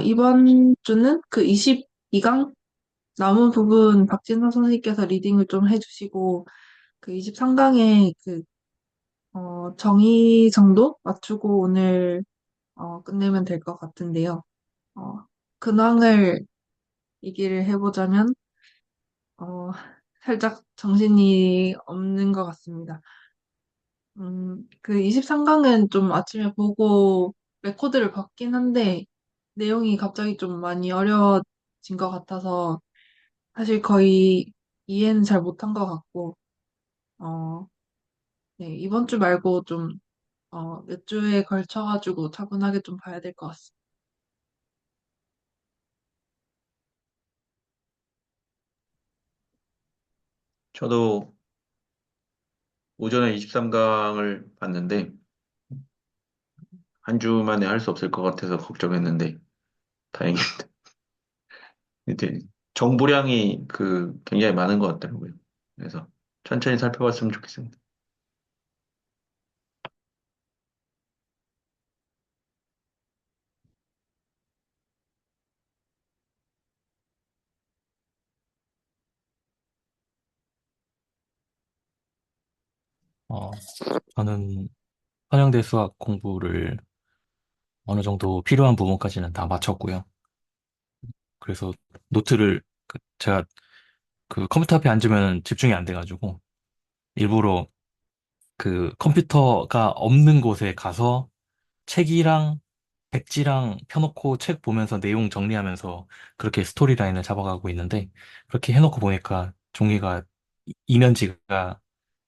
이번 주는 그 22강 남은 부분 박진서 선생님께서 리딩을 좀 해주시고, 그 23강의 정의 정도 맞추고 오늘, 끝내면 될 것 같은데요. 어, 근황을 얘기를 해보자면, 어, 살짝 정신이 없는 것 같습니다. 그 23강은 좀 아침에 보고 레코드를 봤긴 한데, 내용이 갑자기 좀 많이 어려워진 것 같아서, 사실 거의 이해는 잘 못한 것 같고, 어, 네, 이번 주 말고 좀, 몇 주에 걸쳐가지고 차분하게 좀 봐야 될 것 같습니다. 저도 오전에 23강을 봤는데 한 주 만에 할 수 없을 것 같아서 걱정했는데 다행히 이제 정보량이 굉장히 많은 것 같더라고요. 그래서 천천히 살펴봤으면 좋겠습니다. 어, 저는 선형대 수학 공부를 어느 정도 필요한 부분까지는 다 마쳤고요. 그래서 노트를 제가 그 컴퓨터 앞에 앉으면 집중이 안 돼가지고 일부러 그 컴퓨터가 없는 곳에 가서 책이랑 백지랑 펴놓고 책 보면서 내용 정리하면서 그렇게 스토리라인을 잡아가고 있는데 그렇게 해놓고 보니까 종이가 이면지가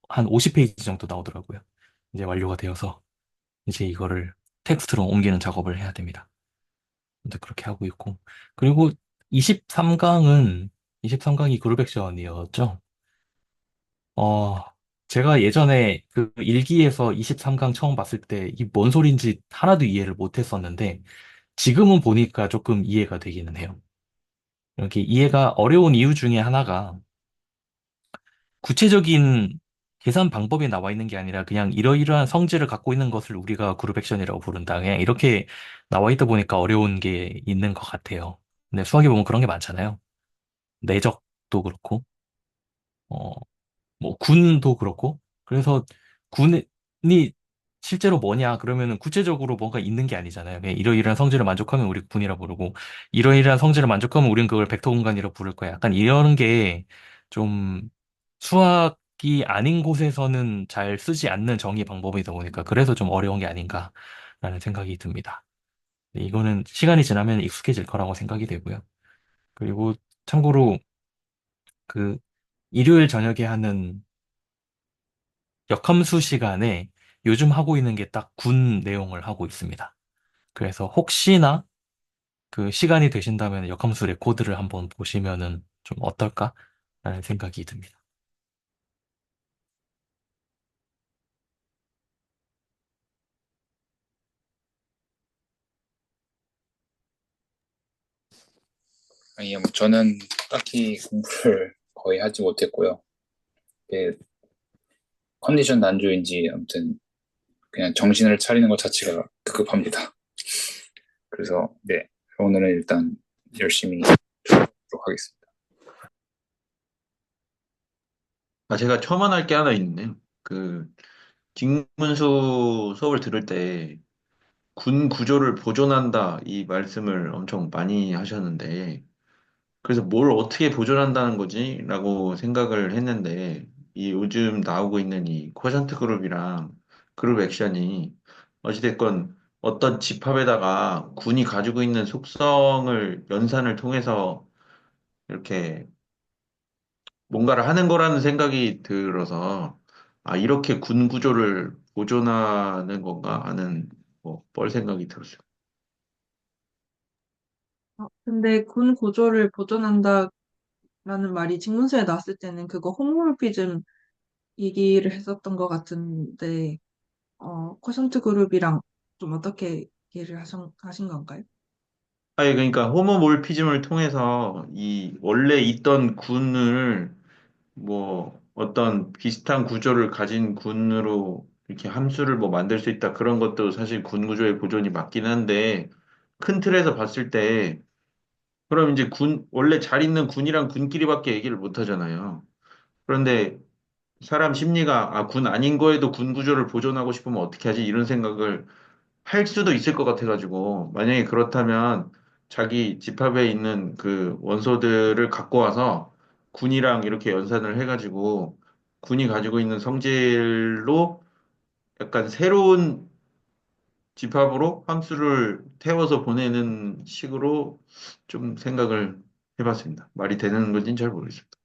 한 50페이지 정도 나오더라고요. 이제 완료가 되어서 이제 이거를 텍스트로 옮기는 작업을 해야 됩니다. 근데 그렇게 하고 있고. 그리고 23강이 그룹 액션이었죠. 어, 제가 예전에 그 일기에서 23강 처음 봤을 때 이 뭔 소린지 하나도 이해를 못 했었는데 지금은 보니까 조금 이해가 되기는 해요. 이렇게 이해가 어려운 이유 중에 하나가 구체적인 계산 방법이 나와 있는 게 아니라 그냥 이러이러한 성질을 갖고 있는 것을 우리가 그룹 액션이라고 부른다. 그냥 이렇게 나와 있다 보니까 어려운 게 있는 것 같아요. 근데 수학에 보면 그런 게 많잖아요. 내적도 그렇고, 어, 뭐 군도 그렇고. 그래서 군이 실제로 뭐냐 그러면은 구체적으로 뭔가 있는 게 아니잖아요. 그냥 이러이러한 성질을 만족하면 우리 군이라 부르고 이러이러한 성질을 만족하면 우린 그걸 벡터 공간이라 부를 거야. 약간 이런 게 좀 수학이 아닌 곳에서는 잘 쓰지 않는 정의 방법이다 보니까 그래서 좀 어려운 게 아닌가라는 생각이 듭니다. 이거는 시간이 지나면 익숙해질 거라고 생각이 되고요. 그리고 참고로 그 일요일 저녁에 하는 역함수 시간에 요즘 하고 있는 게 딱 군 내용을 하고 있습니다. 그래서 혹시나 그 시간이 되신다면 역함수 레코드를 한번 보시면은 좀 어떨까라는 생각이 듭니다. 아니요, 뭐 저는 딱히 공부를 거의 하지 못했고요. 이게 컨디션 난조인지 아무튼 그냥 정신을 차리는 것 자체가 급급합니다. 그래서 네, 오늘은 일단 열심히 하도록 하겠습니다. 제가 첨언할 게 하나 있는데요. 직문수 수업을 들을 때 군 구조를 보존한다 이 말씀을 엄청 많이 하셨는데 그래서 뭘 어떻게 보존한다는 거지? 라고 생각을 했는데, 이 요즘 나오고 있는 이 쿼션트 그룹이랑 그룹 액션이 어찌됐건 어떤 집합에다가 군이 가지고 있는 속성을 연산을 통해서 이렇게 뭔가를 하는 거라는 생각이 들어서, 이렇게 군 구조를 보존하는 건가 하는 뻘 생각이 들었어요. 근데 군 구조를 보존한다라는 말이 직문서에 나왔을 때는 그거 홈모르피즘 얘기를 했었던 것 같은데, 쿼션트 그룹이랑 좀 어떻게 얘기를 하신 건가요? 그러니까 호모몰피즘을 통해서 이 원래 있던 군을 어떤 비슷한 구조를 가진 군으로 이렇게 함수를 만들 수 있다. 그런 것도 사실 군 구조의 보존이 맞긴 한데, 큰 틀에서 봤을 때, 그럼 이제 원래 잘 있는 군이랑 군끼리밖에 얘기를 못 하잖아요. 그런데 사람 심리가, 군 아닌 거에도 군 구조를 보존하고 싶으면 어떻게 하지? 이런 생각을 할 수도 있을 것 같아가지고, 만약에 그렇다면 자기 집합에 있는 그 원소들을 갖고 와서 군이랑 이렇게 연산을 해가지고, 군이 가지고 있는 성질로 약간 새로운 집합으로 함수를 태워서 보내는 식으로 좀 생각을 해봤습니다. 말이 되는 건지는 잘 모르겠습니다.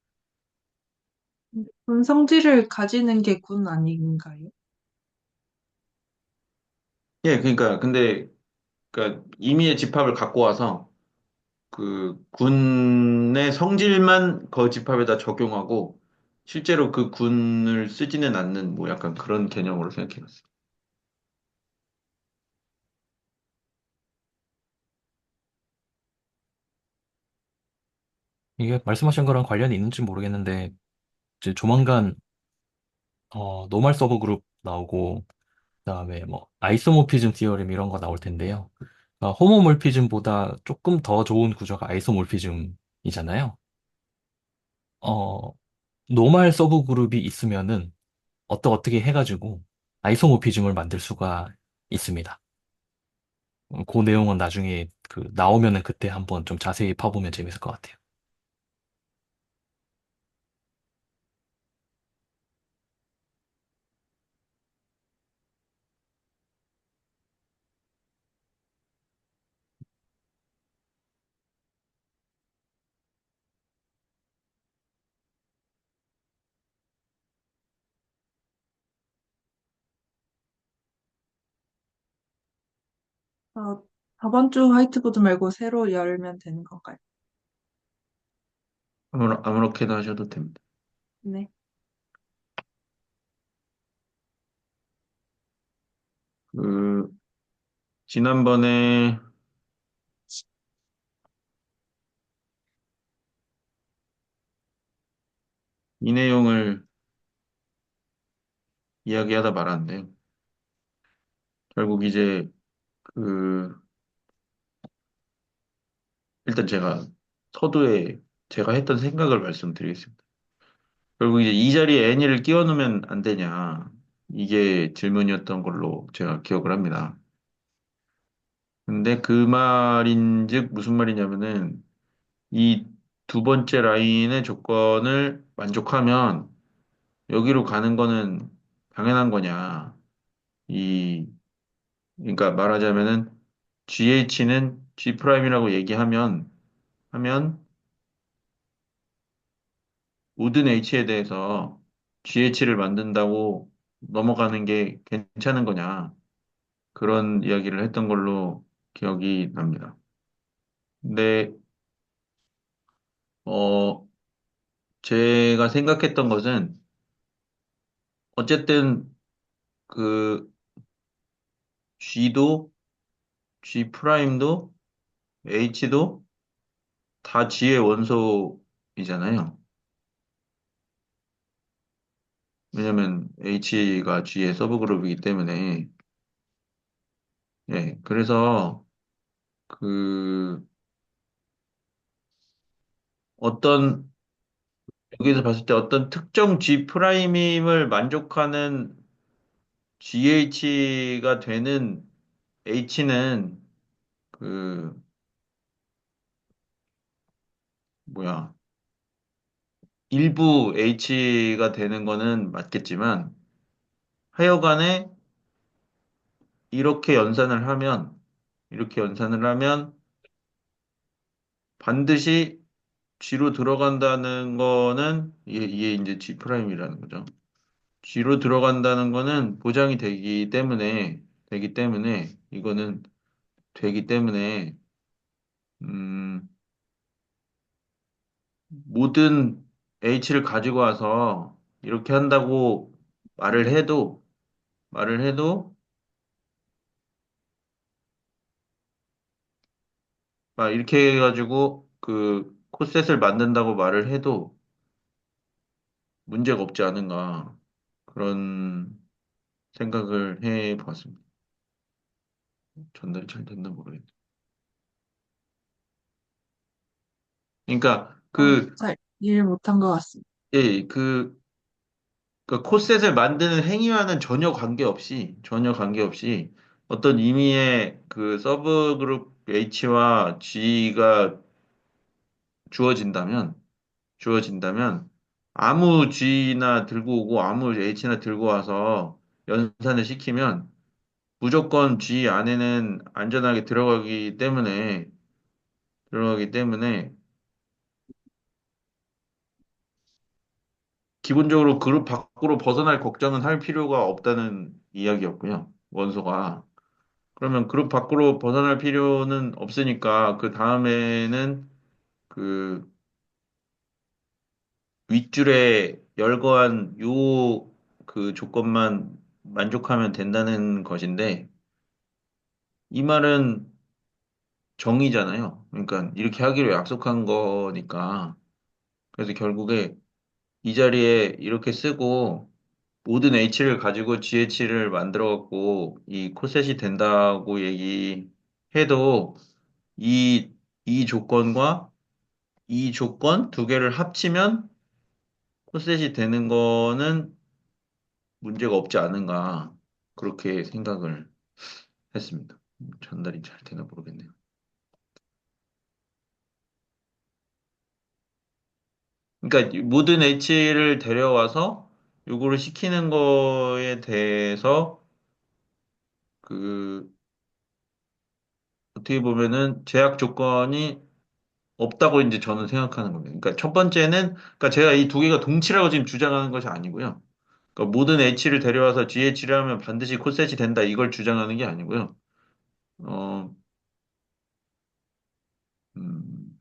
군 성질을 가지는 게 군 아닌가요? 예, 그러니까 근데 그러니까 임의의 집합을 갖고 와서 그 군의 성질만 그 집합에다 적용하고 실제로 그 군을 쓰지는 않는 뭐 약간 그런 개념으로 생각해봤어요. 이게 말씀하신 거랑 관련이 있는지 모르겠는데, 이제 조만간, 노멀 서브 그룹 나오고, 그다음에 뭐, 아이소모피즘 티어렘 이런 거 나올 텐데요. 호모몰피즘보다 조금 더 좋은 구조가 아이소몰피즘이잖아요. 어, 노멀 서브 그룹이 있으면은, 어떻게 해가지고, 아이소모피즘을 만들 수가 있습니다. 그 내용은 나중에 나오면은 그때 한번 좀 자세히 파보면 재밌을 것 같아요. 어, 저번 주 화이트보드 말고 새로 열면 되는 건가요? 아무렇게나 하셔도 됩니다. 네. 그 지난번에 이 내용을 이야기하다 말았는데요. 결국 이제 그 일단 제가 서두에 제가 했던 생각을 말씀드리겠습니다. 결국 이제 이 자리에 애니를 끼워 넣으면 안 되냐. 이게 질문이었던 걸로 제가 기억을 합니다. 근데 그 말인즉 무슨 말이냐면은 이 두 번째 라인의 조건을 만족하면 여기로 가는 거는 당연한 거냐. 이 그러니까 말하자면은 GH는 G 프라임이라고 얘기하면 하면 모든 H에 대해서 GH를 만든다고 넘어가는 게 괜찮은 거냐. 그런 이야기를 했던 걸로 기억이 납니다. 근데, 어, 제가 생각했던 것은 어쨌든 그 G도 G 프라임도 H도 다 G의 원소이잖아요. 왜냐면 H가 G의 서브그룹이기 때문에. 예, 그래서 그 어떤 여기서 봤을 때 어떤 특정 G 프라임임을 만족하는 GH가 되는 H는 그 뭐야 일부 H가 되는 거는 맞겠지만 하여간에 이렇게 연산을 하면 이렇게 연산을 하면 반드시 G로 들어간다는 거는 이게 이제 G 프라임이라는 거죠. G로 들어간다는 거는 보장이 되기 때문에 이거는 되기 때문에 음, 모든 H를 가지고 와서 이렇게 한다고 말을 해도 말을 해도 막 이렇게 해가지고 그 코셋을 만든다고 말을 해도 문제가 없지 않은가 그런 생각을 해 보았습니다. 전달이 잘 됐나 모르겠네. 그러니까 잘 이해를 못한 것 같습니다. 예, 그 코셋을 만드는 행위와는 전혀 관계없이 어떤 임의의 그 서브 그룹 H와 G가 주어진다면, 주어진다면 아무 G나 들고 오고 아무 H나 들고 와서 연산을 시키면 무조건 G 안에는 안전하게 들어가기 때문에 기본적으로 그룹 밖으로 벗어날 걱정은 할 필요가 없다는 이야기였고요. 원소가. 그러면 그룹 밖으로 벗어날 필요는 없으니까 그 다음에는 그 윗줄에 열거한 요 그 조건만 만족하면 된다는 것인데 이 말은 정의잖아요. 그러니까 이렇게 하기로 약속한 거니까. 그래서 결국에 이 자리에 이렇게 쓰고 모든 H를 가지고 GH를 만들어 갖고 이 코셋이 된다고 얘기해도 이, 이 조건과 이 조건 두 개를 합치면 코셋이 되는 거는 문제가 없지 않은가 그렇게 생각을 했습니다. 전달이 잘 되나 모르겠네요. 그러니까 모든 H를 데려와서 요거를 시키는 거에 대해서 그 어떻게 보면은 제약 조건이 없다고 이제 저는 생각하는 겁니다. 그러니까 첫 번째는 그러니까 제가 이 두 개가 동치라고 지금 주장하는 것이 아니고요. 그러니까 모든 H를 데려와서 GH를 하면 반드시 콜셋이 된다 이걸 주장하는 게 아니고요. 어, 음,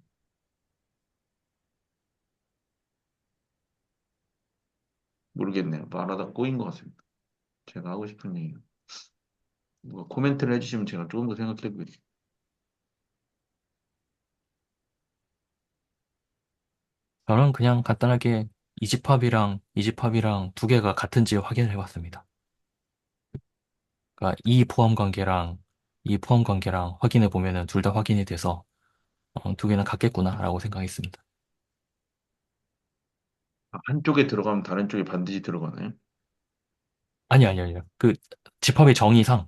모르겠네요. 말하다 꼬인 것 같습니다. 제가 하고 싶은 얘기. 누가 코멘트를 해주시면 제가 조금 더 생각해 보겠습니다. 저는 그냥 간단하게 이집합이랑 두 개가 같은지 확인을 해봤습니다. 그러니까 이 포함 관계랑 확인해 보면은 둘 다 확인이 돼서 두 개는 같겠구나라고 생각했습니다. 한쪽에 들어가면 다른 쪽에 반드시 들어가나요? 아니요. 그 집합의 정의상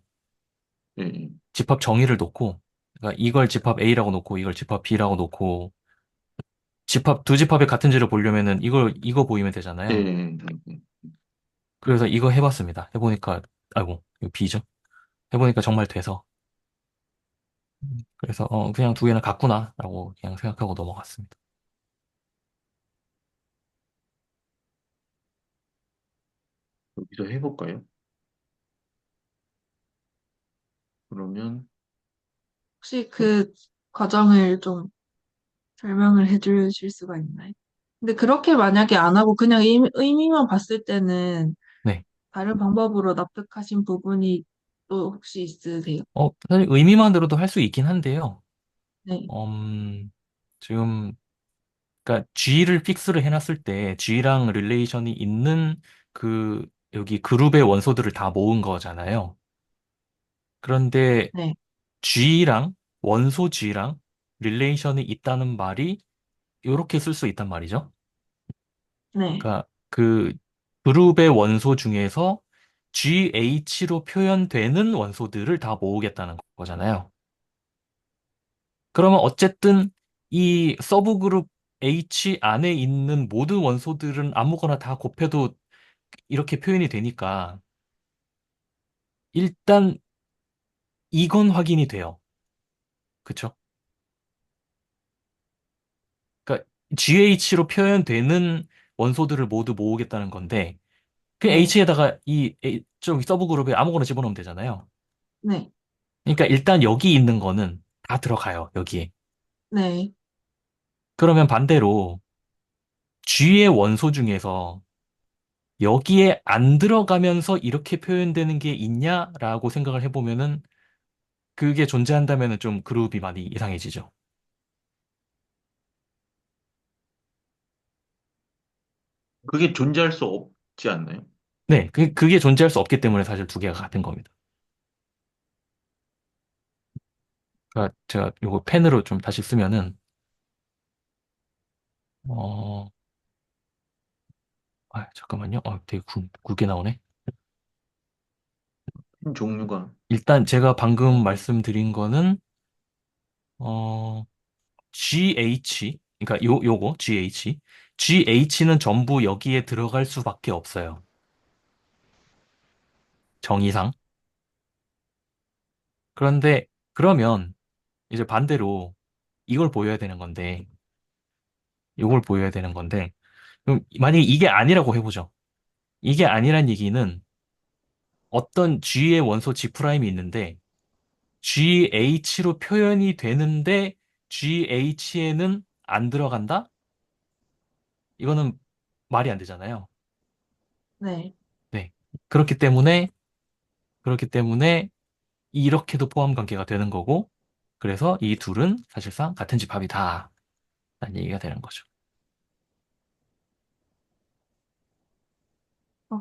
예, 예, 집합 정의를 놓고 그러니까 이걸 집합 A라고 놓고 이걸 집합 B라고 놓고 두 집합의 같은지를 보려면은 이거 보이면 예, 되잖아요. 예, 예. 그래서 이거 해봤습니다. 해보니까 아이고 이거 B죠. 해보니까 정말 돼서 그래서 그냥 두 개는 같구나라고 그냥 생각하고 넘어갔습니다. 여기서 해볼까요? 그러면 혹시 그 과정을 좀 설명을 해주실 수가 있나요? 근데 그렇게 만약에 안 하고 그냥 의미만 봤을 때는 네. 다른 방법으로 납득하신 부분이 또 혹시 있으세요? 사실 의미만으로도 할 수 있긴 한데요. 네, 지금 그러니까 G를 픽스를 해놨을 때 G랑 릴레이션이 있는 그 여기 그룹의 원소들을 다 모은 거잖아요. 그런데 네, G랑 원소 G랑 릴레이션이 있다는 말이 이렇게 쓸 수 있단 말이죠. 네, 그러니까 그 그룹의 원소 중에서 GH로 표현되는 원소들을 다 모으겠다는 거잖아요. 그러면 어쨌든 이 서브그룹 H 안에 있는 모든 원소들은 아무거나 다 곱해도 이렇게 표현이 되니까 일단 이건 확인이 돼요. 그쵸? 그러니까 GH로 표현되는 원소들을 모두 모으겠다는 건데 그 네, H에다가 저기 서브그룹에 아무거나 집어넣으면 되잖아요. 네, 그러니까 일단 여기 있는 거는 다 들어가요, 여기에. 네, 그러면 반대로 G의 원소 중에서 여기에 안 들어가면서 이렇게 표현되는 게 있냐라고 생각을 해보면은 그게 존재한다면은 좀 그룹이 많이 이상해지죠. 그게 존재할 수 없지 않나요? 네, 그게 존재할 수 없기 때문에 사실 두 개가 같은 겁니다. 그러니까 제가 요거 펜으로 좀 다시 쓰면은 어, 잠깐만요. 되게 굵게 나오네. 핀 종류가 일단 제가 방금 말씀드린 거는, 어, GH, 그러니까 요거, GH. GH는 전부 여기에 들어갈 수밖에 없어요. 정의상. 그런데, 그러면, 이제 반대로, 이걸 보여야 되는 건데, 이걸 보여야 되는 건데, 그럼 만약에 이게 아니라고 해보죠. 이게 아니란 얘기는 어떤 G의 원소 G'이 있는데, GH로 표현이 되는데, GH에는 안 들어간다? 이거는 말이 안 되잖아요. 네. 네. 그렇기 때문에, 그렇기 때문에, 이렇게도 포함 관계가 되는 거고, 그래서 이 둘은 사실상 같은 집합이다. 라는 얘기가 되는 거죠.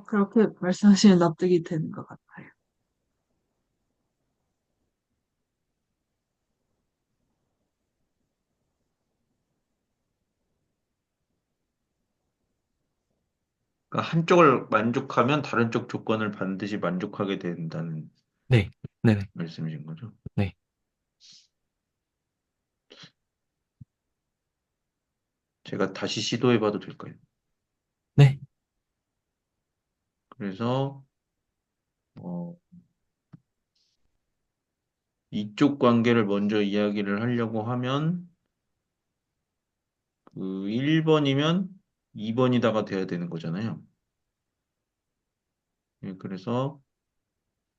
그렇게 말씀하시면 납득이 되는 것 같아요. 그러니까 한쪽을 만족하면 다른 쪽 조건을 반드시 만족하게 된다는 네. 네네. 말씀이신 거죠? 네. 제가 다시 시도해봐도 될까요? 네. 그래서 어, 이쪽 관계를 먼저 이야기를 하려고 하면 그 1번이면 2번이다가 돼야 되는 거잖아요. 예, 그래서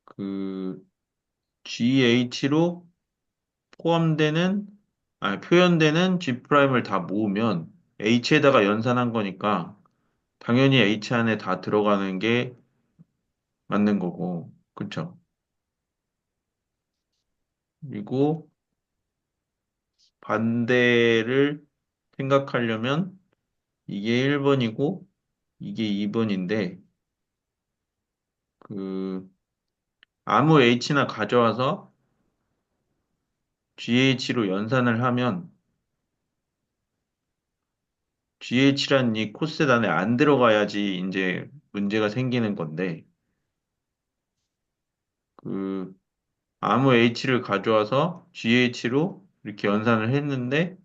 그 GH로 포함되는 표현되는 G'을 다 모으면 H에다가 연산한 거니까 당연히 H 안에 다 들어가는 게 맞는 거고, 그쵸? 그리고 반대를 생각하려면 이게 1번이고 이게 2번인데 그 아무 H나 가져와서 GH로 연산을 하면 GH란 이 코셋 안에 안 들어가야지 이제 문제가 생기는 건데 그 아무 H를 가져와서 GH로 이렇게 연산을 했는데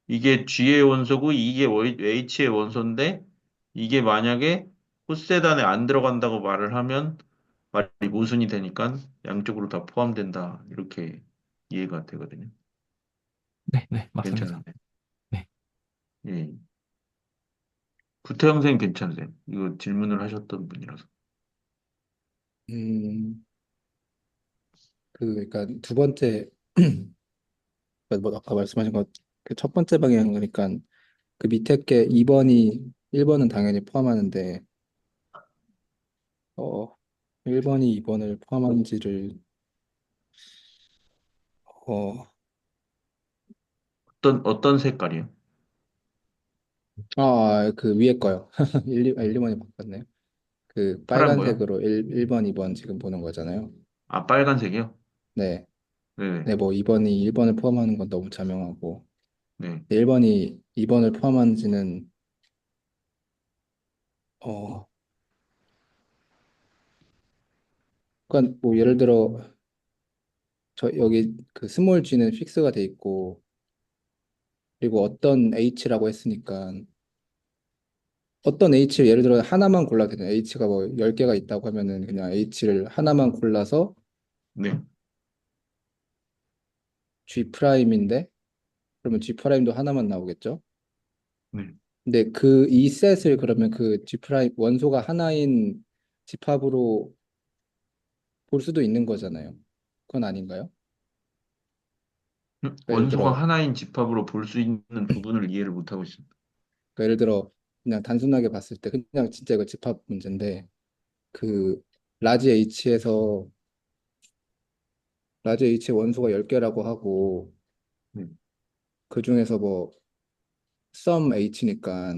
이게 G의 원소고 이게 H의 원소인데 이게 만약에 코셋 안에 안 들어간다고 말을 하면 말이 모순이 되니까 양쪽으로 다 포함된다 이렇게 이해가 되거든요. 네. 네. 맞습니다. 괜찮은데. 네. 예. 구태영 선생님 괜찮으세요? 이거 질문을 하셨던 분이라서. 음, 그러니까 두 번째, 뭐 아까 말씀하신 것, 그 첫 번째 방향, 그러니까 그 밑에 게 2번이, 1번은 당연히 포함하는데, 어, 1번이 2번을 포함하는지를, 어, 어떤 색깔이요? 그 위에 거요. 1, 2번이 바꿨네요. 그 파란 거요? 빨간색으로 1번, 2번 지금 보는 거잖아요. 아, 빨간색이요? 네. 네네. 네, 뭐 2번이 1번을 포함하는 건 너무 자명하고, 네. 1번이 2번을 포함하는지는, 어, 그러니까 뭐 예를 들어, 저 여기 그 스몰 g는 픽스가 돼 있고 그리고 어떤 h라고 했으니까 어떤 h를 예를 들어 하나만 골라도 되잖아요. h가 뭐 10개가 있다고 하면은 그냥 h를 하나만 골라서 네. g 프라임인데 그러면 g 프라임도 하나만 나오겠죠. 네. 근데 그 이 셋을 그러면 그 g 프라임 원소가 하나인 집합으로 볼 수도 있는 거잖아요. 그건 아닌가요? 그러니까 예를 원소가 들어 하나인 집합으로 볼 수 있는 부분을 이해를 못하고 있습니다. 그러니까 예를 들어 그냥 단순하게 봤을 때 그냥 진짜 이거 집합 문제인데 그 라지 H에서 라지 H의 원소가 10개라고 하고 네. 그 중에서 뭐 sum H니까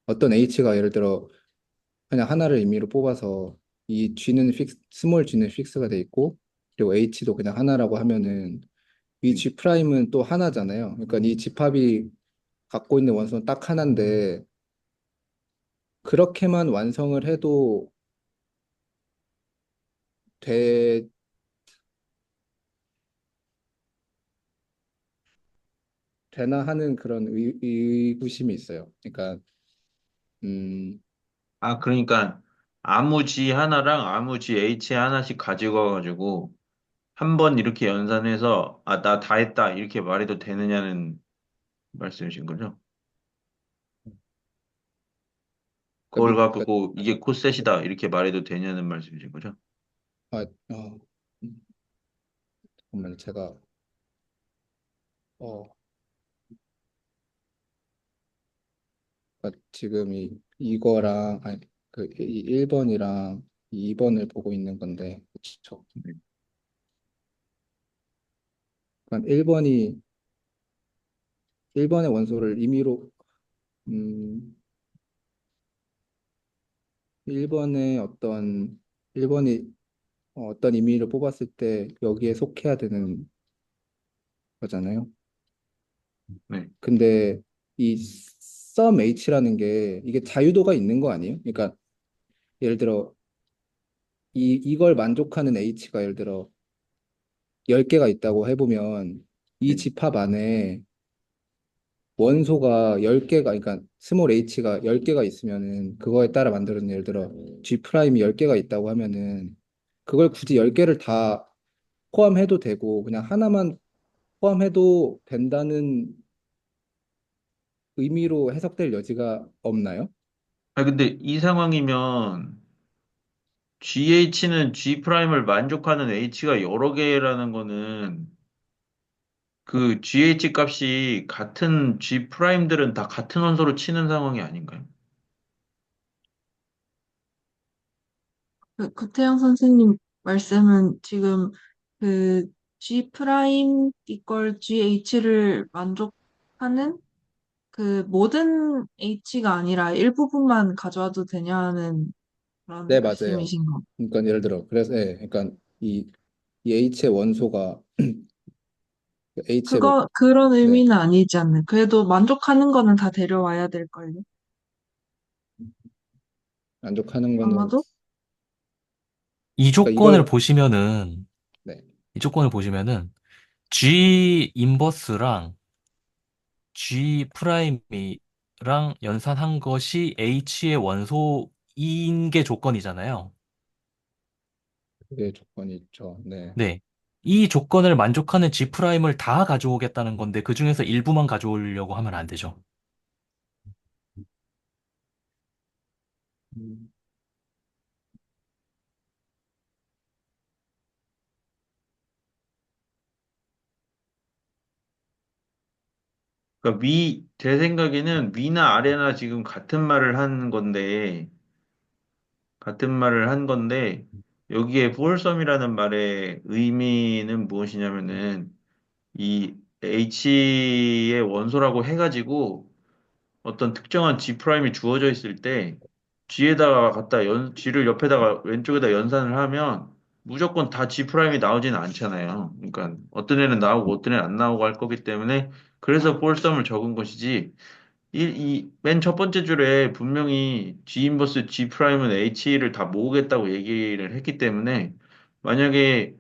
어떤 H가 예를 들어 그냥 하나를 임의로 뽑아서 이 G는 스몰 G는 픽스가 돼 있고 그리고 H도 그냥 하나라고 하면은 이 네. G 프라임은 또 하나잖아요. 그러니까 이 집합이 갖고 있는 원소는 딱 하나인데 그렇게만 완성을 해도 되, 되나 하는 그런 의구심이 있어요. 그러니까 음, 아, 그러니까 아무 G 하나랑 아무 GH 하나씩 가지고 와가지고 한 번 이렇게 연산해서 아, 나 다 했다 이렇게 말해도 되느냐는 말씀이신 거죠? 그걸 그러니까 갖고 이게 코셋이다 이렇게 말해도 되냐는 말씀이신 거죠? 아, 잠깐만 제가 어, 그러니까 지금 이거랑 아니 그 1번이랑 2번을 보고 있는 건데 그쵸? 네. 그러니까 1번의 원소를 임의로 음, 1번의 어떤 1번이 어떤 임의를 뽑았을 때 여기에 속해야 되는 거잖아요. 네. 근데 이 sum h라는 게 이게 자유도가 있는 거 아니에요? 그러니까 예를 들어 이걸 만족하는 h가 예를 들어 10개가 있다고 해보면 이 네. 집합 안에 원소가 10개가 그러니까 스몰 h가 10개가 있으면은 그거에 따라 만들어진 예를 들어 G 프라임이 10개가 있다고 하면은 그걸 굳이 10개를 다 포함해도 되고 그냥 하나만 포함해도 된다는 의미로 해석될 여지가 없나요? 아, 근데 이 상황이면 GH는 G 프라임을 만족하는 H가 여러 개라는 거는 그 GH 값이 같은 G 프라임들은 다 같은 원소로 치는 상황이 아닌가요? 구태영 선생님 말씀은 지금 그 G 프라임 이걸 GH를 만족하는 그 모든 H가 아니라 일부분만 가져와도 되냐는 그런 네, 맞아요. 말씀이신 거. 그러니까 예를 들어 그래서 그러니까 이 H의 원소가 H의 뭐 그런 네, 의미는 아니지 않나. 그래도 만족하는 거는 다 데려와야 될걸요. 만족하는 거는 아마도? 이 그러니까 조건을 이걸 보시면은, 네, 이 조건을 보시면은, G 인버스랑 G 프라임이랑 연산한 것이 H의 원소인 게 조건이잖아요. 그게 조건이 있죠. 네. 네. 이 조건을 만족하는 G 프라임을 다 가져오겠다는 건데, 그 중에서 일부만 가져오려고 하면 안 되죠. 음, 그러니까 제 생각에는 위나 아래나 지금 같은 말을 한 건데, 여기에 폴섬이라는 말의 의미는 무엇이냐면은, 이 H의 원소라고 해가지고, 어떤 특정한 G 프라임이 주어져 있을 때, G를 옆에다가 왼쪽에다 연산을 하면, 무조건 다 G 프라임이 나오지는 않잖아요. 그러니까, 어떤 애는 나오고 어떤 애는 안 나오고 할 거기 때문에, 그래서 폴섬을 적은 것이지, 맨 첫 번째 줄에 분명히 G 인버스 G 프라임은 H를 다 모으겠다고 얘기를 했기 때문에 만약에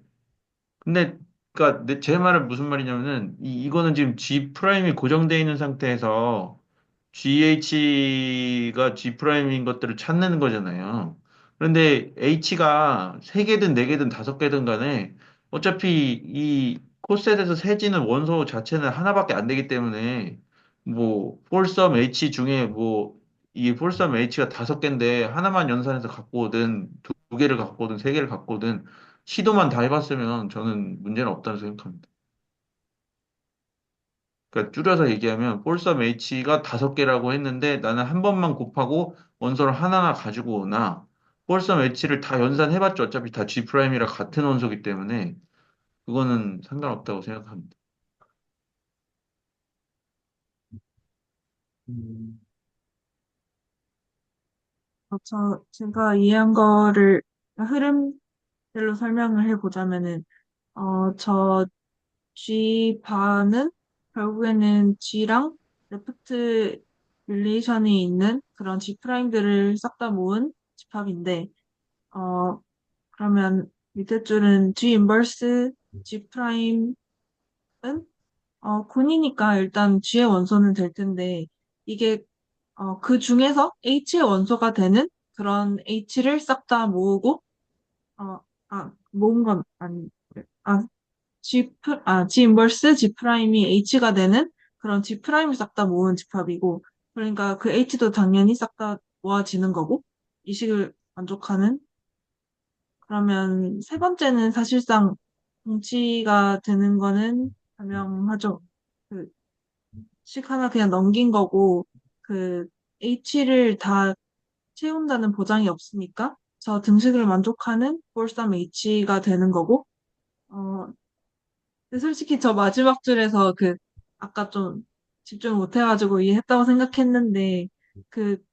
근데 그러니까 제 말은 무슨 말이냐면은 이거는 지금 G 프라임이 고정되어 있는 상태에서 GH가 G 프라임인 것들을 찾는 거잖아요. 그런데 H가 세개든네개든 다섯 개든 간에 어차피 이 코셋에서 세지는 원소 자체는 하나밖에 안 되기 때문에 뭐 폴섬 H 중에 뭐 이 폴섬 H가 다섯 개인데 하나만 연산해서 갖고 오든 두 개를 갖고 오든 세 개를 갖고 오든 시도만 다 해봤으면 저는 문제는 없다고 생각합니다. 그러니까 줄여서 얘기하면 폴섬 H가 다섯 개라고 했는데 나는 한 번만 곱하고 원소를 하나만 가지고 오나 폴섬 H를 다 연산해봤자 어차피 다 G 프라임이라 같은 원소기 때문에 그거는 상관없다고 생각합니다. 음, 제가 이해한 거를 흐름별로 설명을 해보자면은, 저 G 바는 결국에는 G랑 레프트 릴레이션이 있는 그런 G 프라임들을 싹 다 모은 집합인데, 어, 그러면 밑에 줄은 G 인버스 G 프라임은 군이니까 일단 G의 원소는 될 텐데, 이게 그 중에서 H의 원소가 되는 그런 H를 싹 다 모으고, 모은 건 아니, 아, G 인버스 G 프라임이 H가 되는 그런 G 프라임을 싹 다 모은 집합이고, 그러니까 그 H도 당연히 싹 다 모아지는 거고, 이 식을 만족하는. 그러면 세 번째는 사실상 동치가 되는 거는 분명하죠. 그 식 하나 그냥 넘긴 거고, 그 H를 다 채운다는 보장이 없으니까 저 등식을 만족하는 볼삼 H가 되는 거고, 어, 근데 솔직히 저 마지막 줄에서 아까 좀 집중 못 해가지고 이해했다고 생각했는데, 그,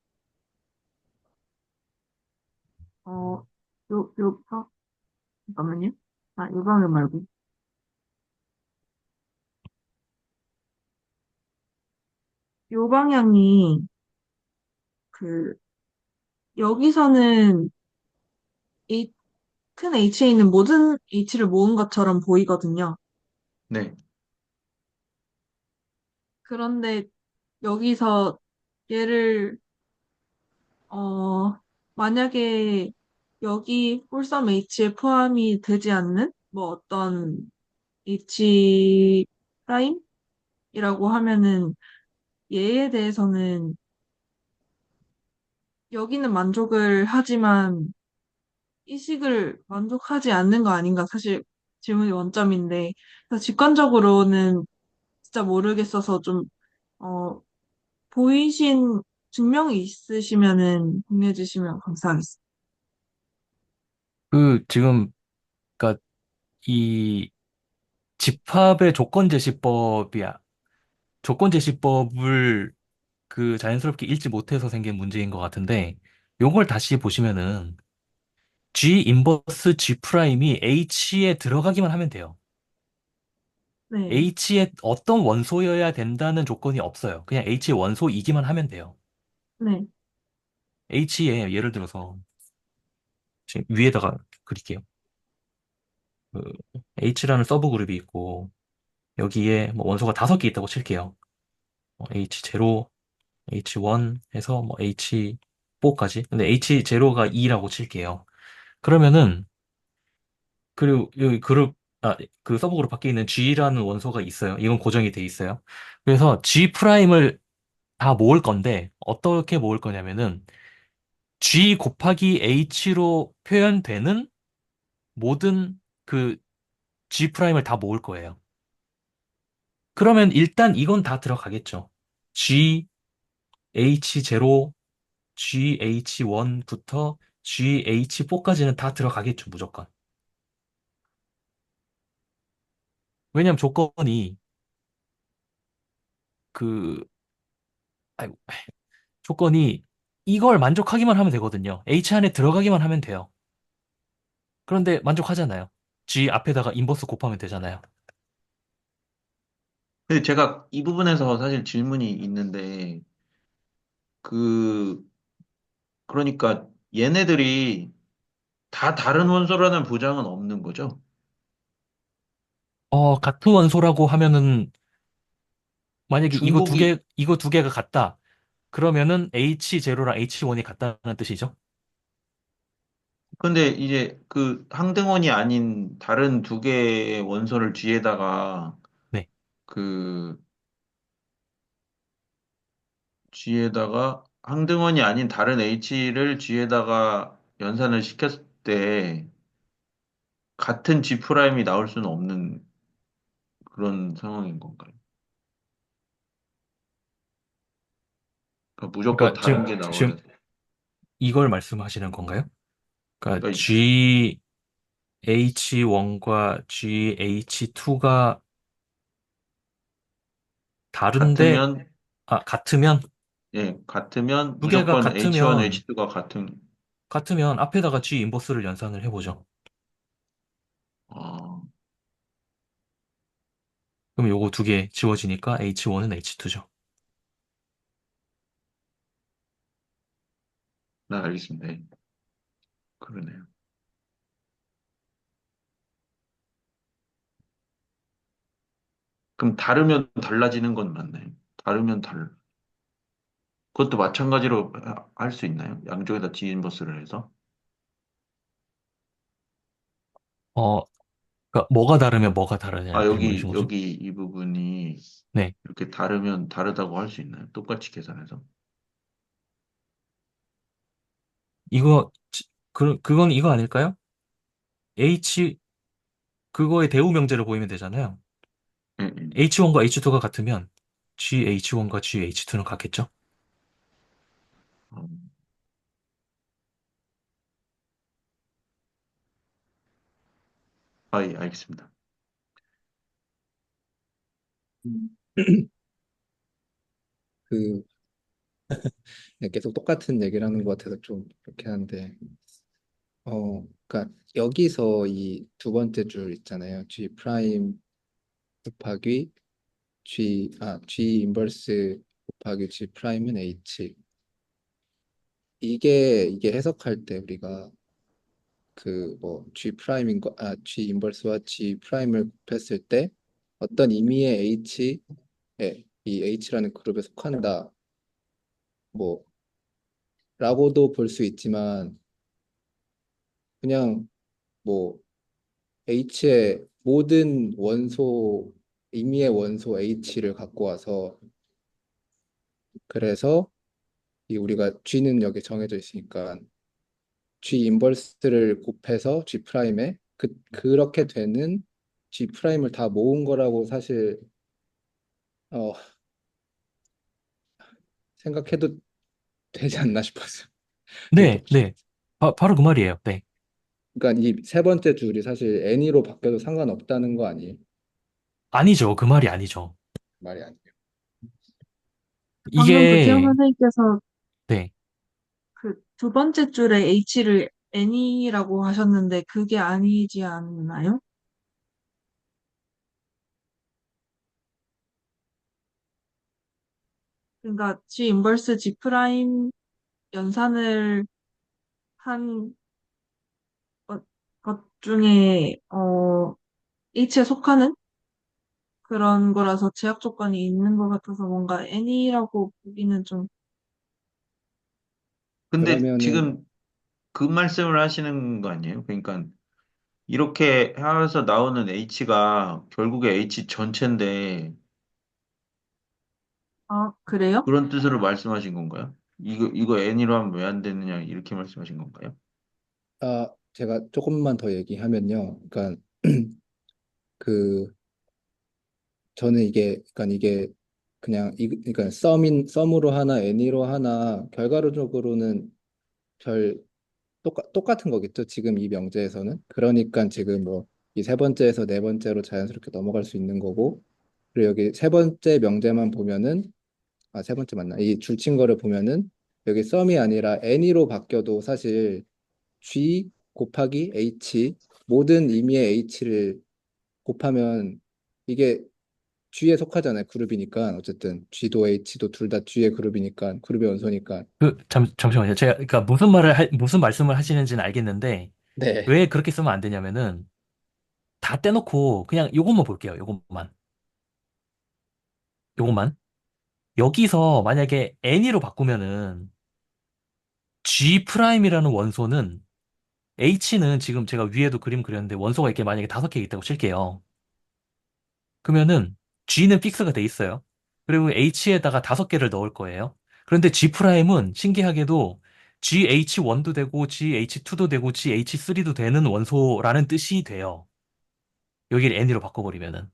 어, 잠깐만요. 요 방향 말고. 요 방향이, 그, 여기서는 이 큰 H에 있는 모든 H를 모은 것처럼 보이거든요. 네. 그런데 여기서 얘를, 어, 만약에 여기 폴섬 H에 포함이 되지 않는 뭐 어떤 H 프라임이라고 하면은 얘에 대해서는 여기는 만족을 하지만 이 식을 만족하지 않는 거 아닌가 사실 질문이 원점인데 그래서 직관적으로는 진짜 모르겠어서 좀 어, 보이신 증명이 있으시면은 공유해 주시면 감사하겠습니다. 지금, 그니까, 이 집합의 조건 제시법을 자연스럽게 읽지 못해서 생긴 문제인 것 같은데, 요걸 다시 보시면은, G 인버스 G 프라임이 H에 들어가기만 하면 돼요. 네, H의 어떤 원소여야 된다는 조건이 없어요. 그냥 H의 원소이기만 하면 돼요. 네, H에 예를 들어서 지금 위에다가 그릴게요. 그 H라는 서브 그룹이 있고 여기에 뭐 원소가 5개 있다고 칠게요. H0, H1 해서 뭐 H4까지. 근데 H0가 2라고 칠게요. 그러면은 그리고 여기 그 서브 그룹 밖에 있는 G라는 원소가 있어요. 이건 고정이 돼 있어요. 그래서 G 프라임을 다 모을 건데 어떻게 모을 거냐면은 G 곱하기 H로 표현되는 모든 그 G 프라임을 다 모을 거예요. 그러면 일단 이건 다 들어가겠죠. G H0, GH1부터 GH4까지는 다 들어가겠죠, 무조건. 왜냐면 그, 아이고, 조건이 이걸 만족하기만 하면 되거든요. H 안에 들어가기만 하면 돼요. 그런데 만족하잖아요. G 앞에다가 인버스 곱하면 되잖아요. 근데 제가 이 부분에서 사실 질문이 있는데, 그, 그러니까 얘네들이 다 다른 원소라는 보장은 없는 거죠? 같은 원소라고 하면은 만약에 중복이, 이거 두 개가 같다. 그러면은 H0랑 H1이 같다는 뜻이죠. 근데 이제 그 항등원이 아닌 다른 두 개의 원소를 G에다가 네. 그 G에다가 항등원이 아닌 다른 H를 G에다가 연산을 시켰을 때 같은 G 프라임이 나올 수는 없는 그런 상황인 건가요? 그러니까 무조건 그러니까 다른 게 나와야 지금 돼. 이걸 말씀하시는 건가요? 그러니까 그러니까 GH1과 GH2가 다른데, 같으면 같으면, 예, 같으면 두 개가 무조건 H1, 같으면, H2가 같은 앞에다가 G 인버스를 연산을 해보죠. 아, 그럼 요거 두 개 지워지니까 H1은 H2죠. 나 알겠습니다. 예, 그러네요. 그럼 다르면 달라지는 건 맞나요? 다르면 그것도 마찬가지로 할 수 있나요? 양쪽에다 디인버스를 해서? 어, 그러니까 뭐가 다르면 뭐가 아, 다르냐는 여기, 질문이신 거죠? 여기 이 부분이 네. 이렇게 다르면 다르다고 할 수 있나요? 똑같이 계산해서? 이거, 그건 이거 아닐까요? H, 그거의 대우 명제를 보이면 되잖아요. 예, 예. H1과 H2가 같으면 GH1과 GH2는 같겠죠? 어, 아, 예, 알겠습니다. 음, 그 계속 똑같은 얘기를 하는 것 같아서 좀 그렇게 하는데 그러니까 여기서 이 두 번째 줄 있잖아요. G 프라임 곱하기 G 인버스 곱하기 G 프라임은 H. 이게 해석할 때 우리가 그 뭐 G 프라임인 G 인버스와 G 프라임을 곱했을 때 어떤 의미의 H에 이 H라는 그룹에 속한다 뭐 라고도 볼 수 있지만 그냥 뭐 H의 모든 원소 임의의 원소 H를 갖고 와서 그래서 이 우리가 G는 여기 정해져 있으니까 G 인버스를 곱해서 G 프라임에 그렇게 되는 G 프라임을 다 모은 거라고 사실 어, 생각해도 되지 않나 싶었어요. 네, 그러니까 네. 바로 그 말이에요. 네. 그러니까 이 세 번째 줄이 사실 N이로 바뀌어도 상관없다는 거 아니에요? 아니죠. 그 말이 아니죠. 말이 아니에요. 방금 구태영 이게, 선생님께서 네. 그 두 번째 줄에 H를 N이라고 하셨는데 그게 아니지 않나요? 그러니까 G 인버스 G 프라임 연산을 한 것 중에 H에 속하는 그런 거라서 제약 조건이 있는 것 같아서 뭔가 N이라고 보기는 좀 근데 그러면은 지금 그 말씀을 하시는 거 아니에요? 그러니까 이렇게 해서 나오는 H가 결국에 H 전체인데 그래요? 그런 뜻으로 말씀하신 건가요? 이거 N으로 하면 왜 안 되느냐 이렇게 말씀하신 건가요? 제가 조금만 더 얘기하면요. 그러니까 그 저는 이게 그냥 그러니까 썸으로 하나 N으로 하나 결과론적으로는 별 똑같은 거겠죠. 지금 이 명제에서는. 그러니까 지금 뭐 이 세 번째에서 네 번째로 자연스럽게 넘어갈 수 있는 거고 그리고 여기 세 번째 명제만 보면은 세 번째 맞나? 이 줄친 거를 보면은 여기 썸이 아니라 N으로 바뀌어도 사실 G 곱하기 H 모든 의미의 H를 곱하면 이게 G에 속하잖아요. 그룹이니까 어쨌든 G도 H도 둘 다 G의 그룹이니까 그룹의 원소니까. 잠시만요. 제가, 그러니까 무슨 말씀을 하시는지는 알겠는데, 네. 왜 그렇게 쓰면 안 되냐면은, 다 떼놓고, 그냥 요것만 볼게요. 요것만. 여기서 만약에 N으로 바꾸면은, G 프라임이라는 원소는, H는 지금 제가 위에도 그림 그렸는데, 원소가 이렇게 만약에 5개 있다고 칠게요. 그러면은 G는 픽스가 돼 있어요. 그리고 H에다가 5개를 넣을 거예요. 그런데 G 프라임은 신기하게도 GH1도 되고 GH2도 되고 GH3도 되는 원소라는 뜻이 돼요. 여기를 N으로 바꿔버리면은.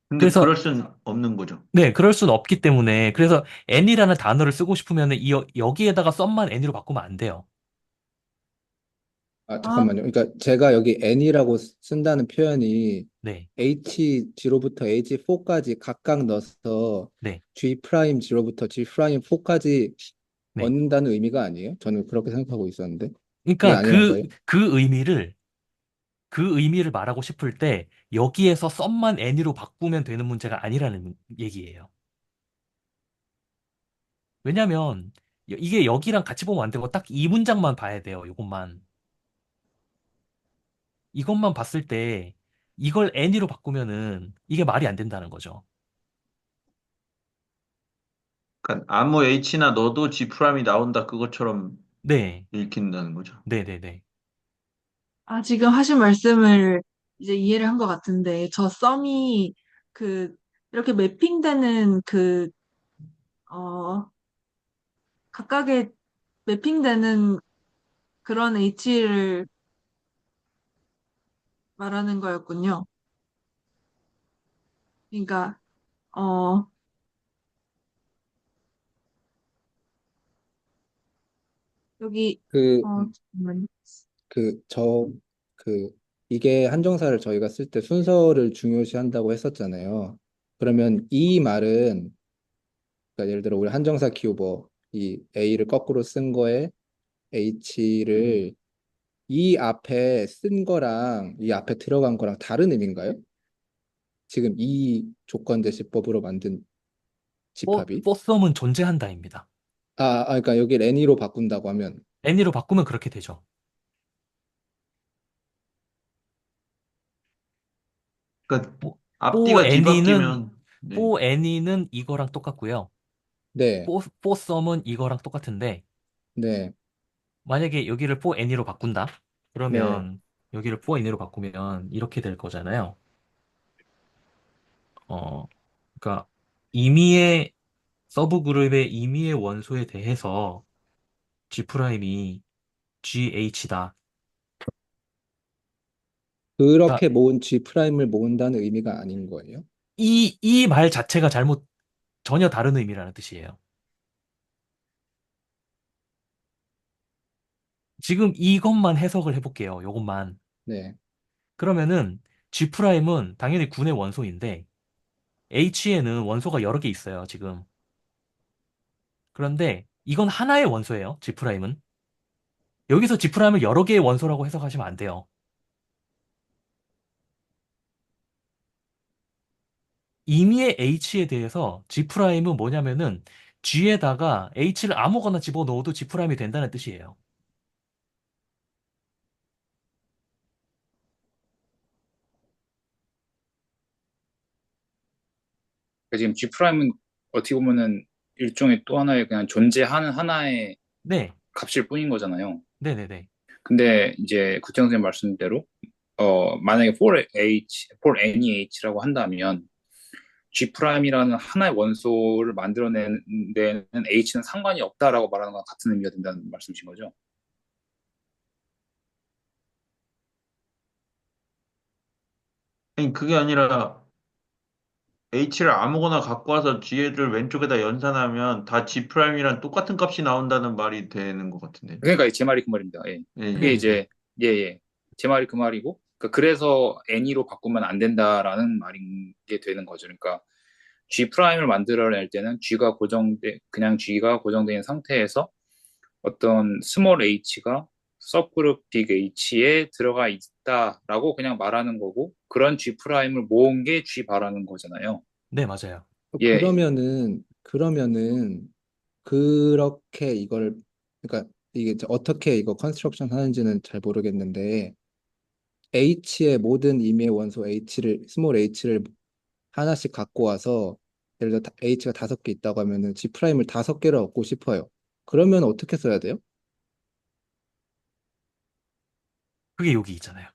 근데 그래서 그럴 순 없는 거죠. 네, 그럴 수는 없기 때문에 그래서 N이라는 단어를 쓰고 싶으면은 여기에다가 썸만 N으로 바꾸면 안 돼요. 아, 잠깐만요. 그러니까 제가 여기 N이라고 쓴다는 표현이 네, H0부터 H4까지 각각 넣어서 네, G 프라임 0부터 G 프라임 4까지 네. 얻는다는 의미가 아니에요? 저는 그렇게 생각하고 있었는데 그게 그러니까 아니라서요? 그 의미를 말하고 싶을 때 여기에서 썸만 N으로 바꾸면 되는 문제가 아니라는 얘기예요. 왜냐면 이게 여기랑 같이 보면 안 되고 딱 이 문장만 봐야 돼요. 이것만. 이것만 봤을 때 이걸 any로 바꾸면은 이게 말이 안 된다는 거죠. 그러니까 아무 H나 넣어도 G 프라임이 나온다 그것처럼 네. 읽힌다는 거죠. 네네네. 아, 지금 하신 말씀을 이제 이해를 한 것 같은데, 저 썸이 그, 이렇게 매핑되는 어, 각각의 매핑되는 그런 H를 말하는 거였군요. 그러니까, 어, 여기, 그, 잠깐만요. 그, 저, 그, 이게 한정사를 저희가 쓸 때 순서를 중요시한다고 했었잖아요. 그러면 이 말은, 그러니까 예를 들어 우리 한정사 기호 뭐, 이 A를 거꾸로 쓴 거에 H를 이 앞에 쓴 거랑 이 앞에 들어간 거랑 다른 의미인가요? 지금 이 조건 대시법으로 만든 집합이? 포썸은 존재한다입니다. 그러니까 여기 애니로 바꾼다고 하면, any로 바꾸면 그렇게 되죠. 그러니까 뽀, 뽀 앞뒤가 any는 뒤바뀌면 네. 뽀 any는 이거랑 똑같고요. 네, 포썸은 이거랑 똑같은데 네, 만약에 여기를 뽀 any로 바꾼다. 네. 그러면 여기를 뽀 any로 바꾸면 이렇게 될 거잖아요. 어, 그러니까 임의의 서브 그룹의 임의의 원소에 대해서 G 프라임이 GH다. 그러니까 그렇게 모은 G 프라임을 모은다는 의미가 아닌 거예요? 이 말 자체가 전혀 다른 의미라는 뜻이에요. 지금 이것만 해석을 해볼게요. 요것만. 네, 그러면은 G 프라임은 당연히 군의 원소인데 H에는 원소가 여러 개 있어요, 지금. 그런데 이건 하나의 원소예요, G 프라임은. 여기서 G 프라임을 여러 개의 원소라고 해석하시면 안 돼요. 임의의 H에 대해서 G 프라임은 뭐냐면은 G에다가 H를 아무거나 집어넣어도 G 프라임이 된다는 뜻이에요. 그러니까 지금 G 프라임은 어떻게 보면은 일종의 또 하나의 그냥 존재하는 하나의 네, 값일 뿐인 거잖아요. 네네네. 근데 이제 구태영 선생님 말씀대로 만약에 for any h라고 한다면 G 프라임이라는 하나의 원소를 만들어내는 데는 h는 상관이 없다라고 말하는 거랑 같은 의미가 된다는 말씀이신 거죠? 아니 그게 아니라 H를 아무거나 갖고 와서 G를 왼쪽에다 연산하면 다 G 프라임이랑 똑같은 값이 나온다는 말이 되는 것 같은데. 그러니까 제 말이 그 말입니다. 예. 예, 그게 예. 네네네. 이제 예, 예. 제 말이 그 말이고 그래서 any로 바꾸면 안 된다라는 말인 게 되는 거죠. 그러니까 G 프라임을 만들어낼 때는 그냥 G가 고정된 상태에서 어떤 스몰 h가 서브그룹 빅 H에 들어가 있다라고 그냥 말하는 거고 그런 G 프라임을 모은 게 G 바라는 거잖아요. 네, 맞아요. 예. 그러면은 그렇게 이걸, 그러니까 이게 이제 어떻게 이거 컨스트럭션 하는지는 잘 모르겠는데 H의 모든 임의의 원소 스몰 H를 하나씩 갖고 와서 예를 들어 H가 5개 있다고 하면은 G 프라임을 5개를 얻고 싶어요. 그러면 어떻게 써야 돼요? 그게 여기 있잖아요.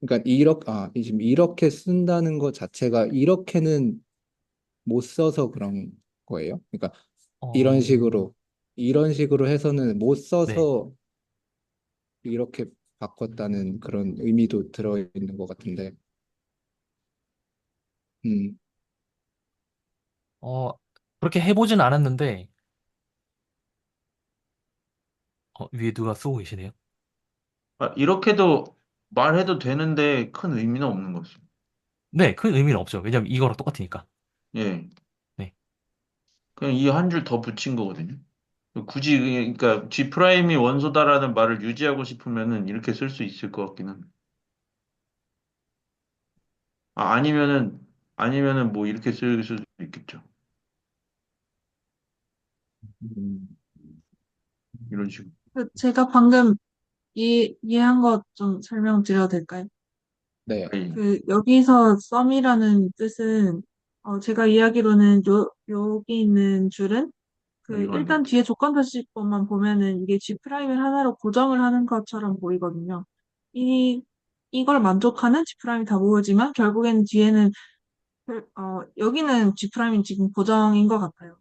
그러니까 지금 이렇게 쓴다는 것 자체가 이렇게는 못 써서 그런 거예요. 그러니까 이런 어, 식으로 이런 식으로 해서는 못 네. 써서 이렇게 바꿨다는 그런 의미도 들어있는 것 같은데. 음, 어, 그렇게 해보진 않았는데, 위에 누가 쓰고 계시네요. 이렇게도 말해도 되는데 큰 의미는 없는 거죠. 네, 큰 의미는 없죠. 왜냐면 이거랑 똑같으니까. 예. 네. 그냥 이 한 줄 더 붙인 거거든요. 굳이 그러니까 G 프라임이 원소다라는 말을 유지하고 싶으면은 이렇게 쓸 수 있을 것 같긴 합니다. 아니면은 뭐 이렇게 쓸 수도 있겠죠. 음, 이런 식으로. 제가 방금 이해한 것 좀 설명드려도 될까요? 네. 예. 여기서 썸이라는 뜻은, 제가 이해하기로는 여기 있는 줄은, 네, 이건데. 일단 뒤에 조건 표시법만 보면은 이게 G 프라임을 하나로 고정을 하는 것처럼 보이거든요. 이, 이걸 만족하는 G 프라임이 다 모으지만, 결국에는 뒤에는, 여기는 G 프라임이 지금 고정인 것 같아요.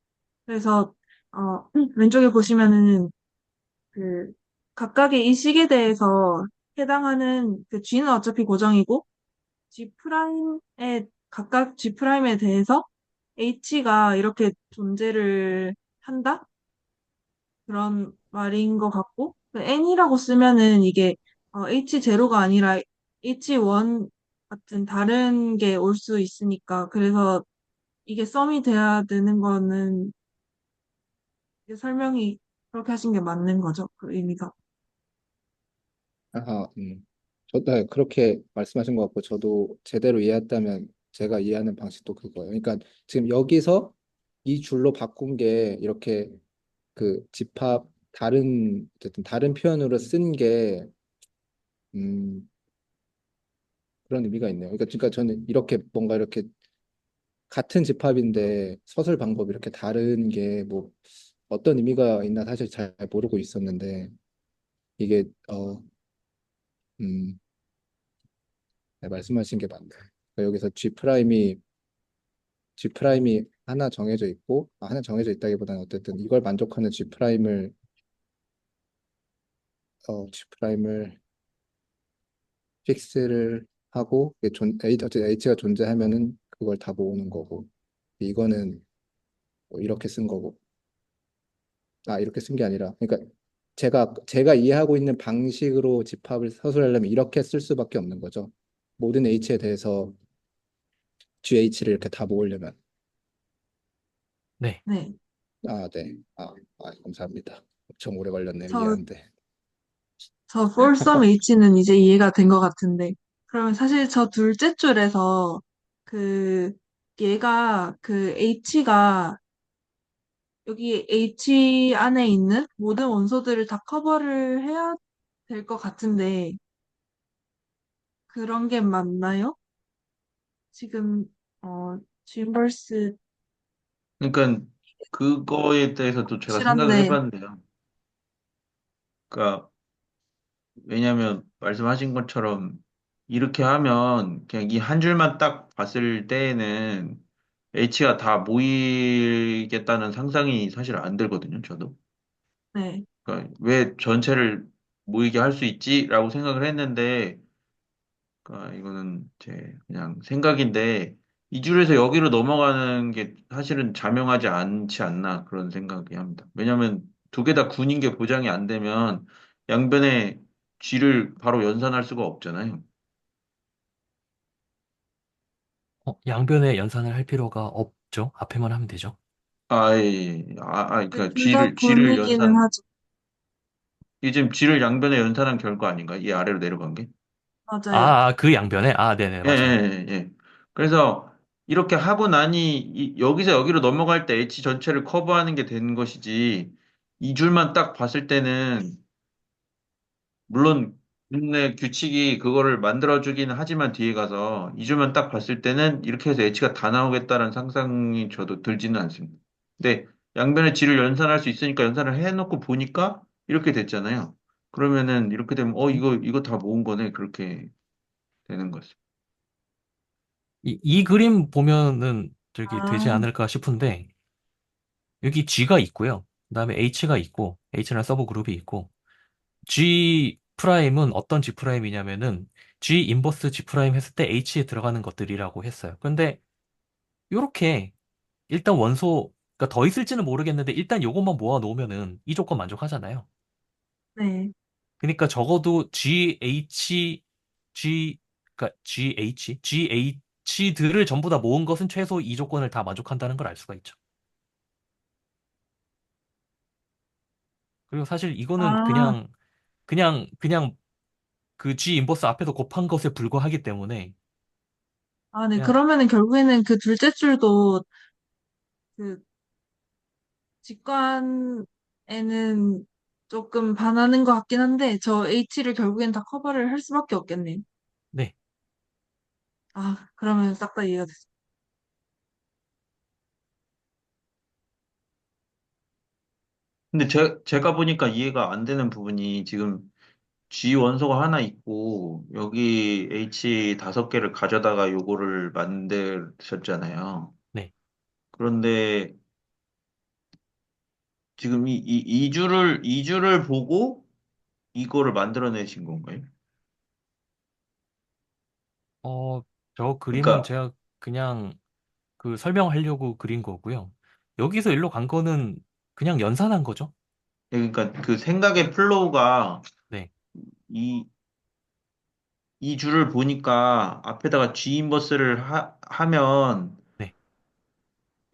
그래서, 왼쪽에 보시면은, 그, 각각의 이 식에 대해서 해당하는 G는 어차피 고정이고, G 프라임에 각각 G 프라임에 대해서 H가 이렇게 존재를 한다? 그런 말인 것 같고 N이라고 쓰면은 이게 H0가 아니라 H1 같은 다른 게 올 수 있으니까 그래서 이게 썸이 돼야 되는 거는 이게 설명이 그렇게 하신 게 맞는 거죠. 그 의미가. 아, 네, 그렇게 말씀하신 것 같고, 저도 제대로 이해했다면 제가 이해하는 방식도 그거예요. 그러니까 지금 여기서 이 줄로 바꾼 게 이렇게 그 집합 어쨌든 다른 표현으로 쓴 게, 음, 그런 의미가 있네요. 그러니까 저는 이렇게 뭔가 이렇게 같은 집합인데 서술 방법이 이렇게 다른 게 뭐 어떤 의미가 있나 사실 잘 모르고 있었는데, 이게, 음, 네, 말씀하신 게 맞네요. 그러니까 여기서 G 프라임이 하나 정해져 있고, 하나 정해져 있다기보다는 어쨌든 이걸 만족하는 G 프라임을 픽스를 하고, 어쨌든 H가 존재하면은 그걸 다 모으는 거고, 이거는 뭐 이렇게 쓴 거고, 이렇게 쓴 게 아니라, 그러니까 제가 이해하고 있는 방식으로 집합을 서술하려면 이렇게 쓸 수밖에 없는 거죠. 모든 H에 대해서 GH를 이렇게 다 모으려면. 네. 네. 네. 감사합니다. 엄청 오래 걸렸네요, 저, 이해하는데. 저 for some H는 이제 이해가 된 것 같은데 그러면 사실 저 둘째 줄에서 그 얘가 H가 여기 H 안에 있는 모든 원소들을 다 커버를 해야 될 것 같은데, 그런 게 맞나요? 지금, 짐벌스 그러니까 그거에 대해서도 제가 생각을 확실한데, 해봤는데요. 그러니까 왜냐하면 말씀하신 것처럼 이렇게 하면 그냥 이 한 줄만 딱 봤을 때에는 H가 다 모이겠다는 상상이 사실 안 들거든요, 저도. 네, 그러니까 왜 전체를 모이게 할 수 있지라고 생각을 했는데, 그러니까 이거는 제 그냥 생각인데, 이 줄에서 여기로 넘어가는 게 사실은 자명하지 않지 않나 그런 생각이 합니다. 왜냐하면 두 개 다 군인 게 보장이 안 되면 양변에 쥐를 바로 연산할 수가 없잖아요. 양변에 연산을 할 필요가 없죠. 앞에만 하면 되죠. 예, 예. 그러니까 둘 다 쥐를 군이기는 연산, 하죠. 이게 지금 쥐를 양변에 연산한 결과 아닌가? 이 아래로 내려간 게? 맞아요. 그 양변에? 네네, 예, 맞아요. 예, 예. 예. 그래서 이렇게 하고 나니 여기서 여기로 넘어갈 때 H 전체를 커버하는 게 되는 것이지 이 줄만 딱 봤을 때는 물론 국내 규칙이 그거를 만들어주기는 하지만 뒤에 가서 이 줄만 딱 봤을 때는 이렇게 해서 H가 다 나오겠다는 상상이 저도 들지는 않습니다. 근데 양변의 G를 연산할 수 있으니까 연산을 해놓고 보니까 이렇게 됐잖아요. 그러면은 이렇게 되면 이거 다 모은 거네 그렇게 되는 거죠. 이 그림 보면은 저기 되지 아, 않을까 싶은데, 여기 G가 있고요. 그다음에 H가 있고, H라는 서브 그룹이 있고, G 프라임은 어떤 G 프라임이냐면은, G 인버스 G 프라임 했을 때 H에 들어가는 것들이라고 했어요. 근데, 요렇게, 일단 원소, 그러니까 더 있을지는 모르겠는데, 일단 요것만 모아 놓으면은 이 조건 만족하잖아요. 네. 그러니까 적어도 그러니까 GH들을 전부 다 모은 것은 최소 이 조건을 다 만족한다는 걸 알 수가 있죠. 그리고 사실 이거는 아, 그냥 그 G 인버스 앞에서 곱한 것에 불과하기 때문에 아, 네. 그냥, 그러면은 결국에는 그 둘째 줄도 그 직관에는 조금 반하는 것 같긴 한데, 저 H를 결국엔 다 커버를 할 수밖에 없겠네요. 네. 아, 그러면 싹 다 이해가 됐어요. 근데 제가 보니까 이해가 안 되는 부분이 지금 G 원소가 하나 있고 여기 H 5개를 가져다가 요거를 만드셨잖아요. 네. 그런데 지금 이 줄을 보고 이거를 만들어내신 건가요? 어, 저 그림은 그러니까 제가 그냥 그 설명하려고 그린 거고요. 여기서 일로 간 거는 그냥 연산한 거죠. 그러니까 그 생각의 플로우가 네. 이, 이 줄을 보니까 앞에다가 G 인버스를 하면 네.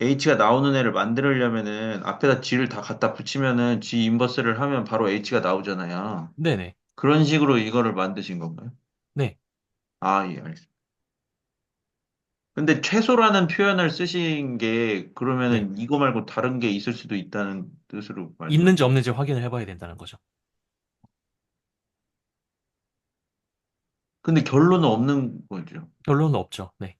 H가 나오는 애를 만들려면은 앞에다 G를 다 갖다 붙이면은 G 인버스를 하면 바로 H가 나오잖아요. 네네. 그런 식으로 이거를 만드신 건가요? 네. 아, 예, 알겠습니다. 근데 최소라는 표현을 쓰신 게 네. 그러면은 이거 말고 다른 게 있을 수도 있다는 뜻으로 있는지 말씀하신 거예요? 없는지 확인을 해봐야 된다는 거죠. 근데 결론은 없는 거죠. 결론은 없죠. 네.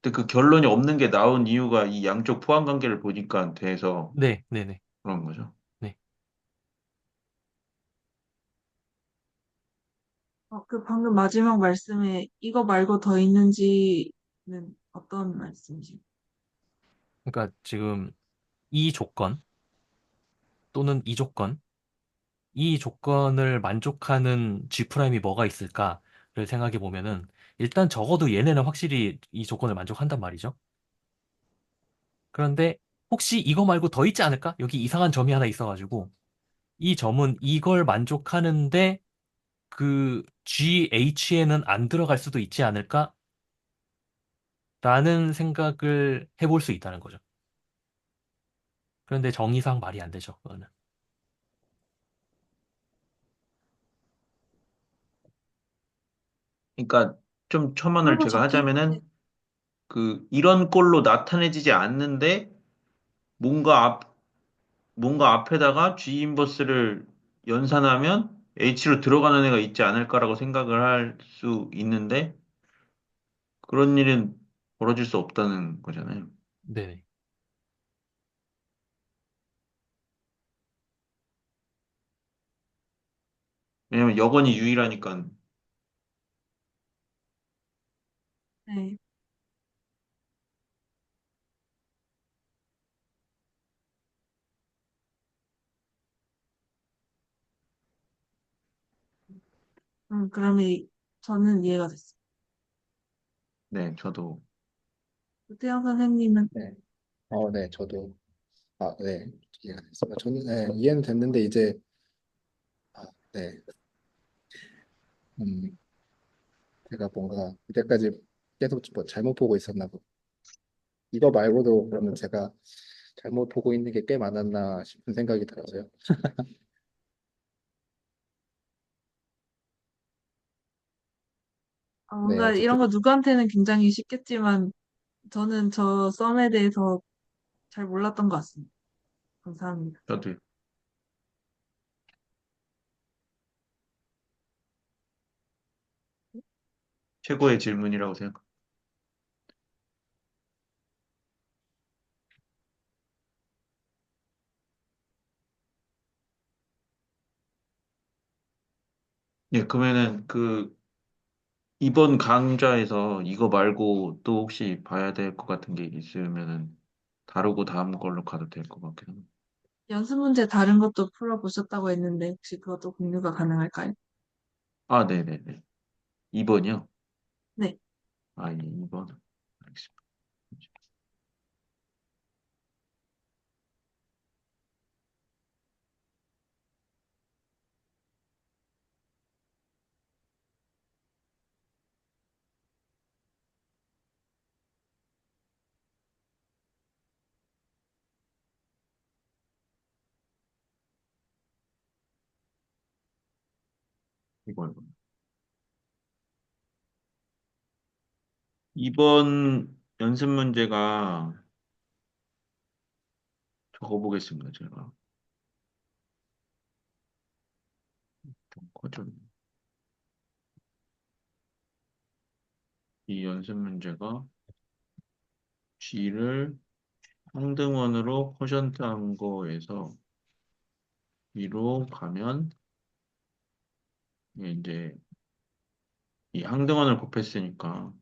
근데 그 결론이 없는 게 나온 이유가 이 양쪽 포함 관계를 보니까 돼서 네. 네네. 그런 거죠. 네. 그 방금 마지막 말씀에 이거 말고 더 있는지는 어떤 말씀이신가요? 그러니까 지금 이 조건 또는 이 조건, 이 조건을 만족하는 G 프라임이 뭐가 있을까를 생각해 보면은 일단 적어도 얘네는 확실히 이 조건을 만족한단 말이죠. 그런데 혹시 이거 말고 더 있지 않을까? 여기 이상한 점이 하나 있어가지고 이 점은 이걸 만족하는데 그 GH에는 안 들어갈 수도 있지 않을까? 라는 생각을 해볼 수 있다는 거죠. 그런데 정의상 말이 안 되죠, 그거는. 그러니까 좀 첨언을 그리고 제가 적힌, 네. 하자면은 그 이런 꼴로 나타내지지 않는데 뭔가 뭔가 앞에다가 G 인버스를 연산하면 H로 들어가는 애가 있지 않을까라고 생각을 할 수 있는데 그런 일은 벌어질 수 없다는 거잖아요. 네네. 왜냐면 여건이 유일하니까. 네. 그러면 저는 이해가 됐어요. 네, 저도. 태영 선생님은, 네. 네, 저도 네, 이해가 됐습니다. 저는 이해는 됐는데 이제 네, 음, 제가 뭔가 이때까지 계속 뭐 잘못 보고 있었나 보. 이거 말고도 그러면 제가 잘못 보고 있는 게 꽤 많았나 싶은 생각이 들어서요. 네, 뭔가 어쨌든 이런 거 누구한테는 굉장히 쉽겠지만, 저는 저 썸에 대해서 잘 몰랐던 것 같습니다. 감사합니다. 저도 최고의 질문이라고 생각. 예, 그러면은 그 이번 강좌에서 이거 말고 또 혹시 봐야 될 것 같은 게 있으면은 다루고 다음 걸로 가도 될 것 같긴 합니다. 연습 문제 다른 것도 풀어보셨다고 했는데, 혹시 그것도 공유가 가능할까요? 아, 네네네. 2번이요? 네. 아, 예, 2번. 알겠습니다. 이번. 이번 연습 문제가 적어보겠습니다. 제가 커져. 이 연습 문제가 G를 항등원으로 코션트한 거에서 위로 가면 이게 이제 이 항등원을 곱했으니까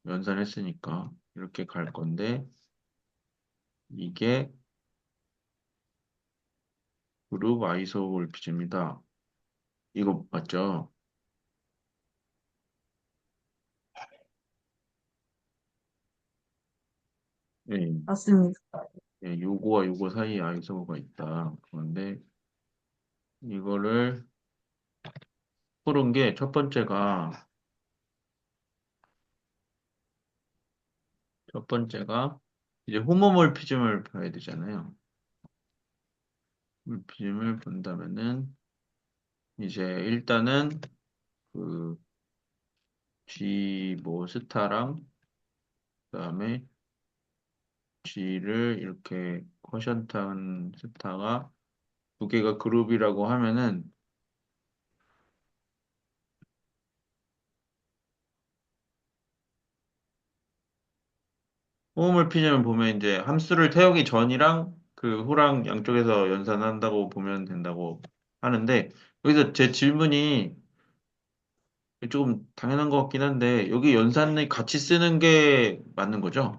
연산했으니까 이렇게 갈 건데 이게 그룹 아이소몰피즘이다. 이거 맞죠? 예, 맞습니다. 예, 요거와 요거 사이에 아이소가 있다. 그런데 이거를 푸른 게 첫 번째가 이제 호모몰피즘을 봐야 되잖아요. 몰피즘을 본다면은 이제 일단은 그 G 뭐 스타랑 그다음에 G를 이렇게 쿼션트한 스타가 두 개가 그룹이라고 하면은 호모몰피즘을 보면 이제 함수를 태우기 전이랑 그 후랑 양쪽에서 연산한다고 보면 된다고 하는데 여기서 제 질문이 조금 당연한 것 같긴 한데 여기 연산을 같이 쓰는 게 맞는 거죠?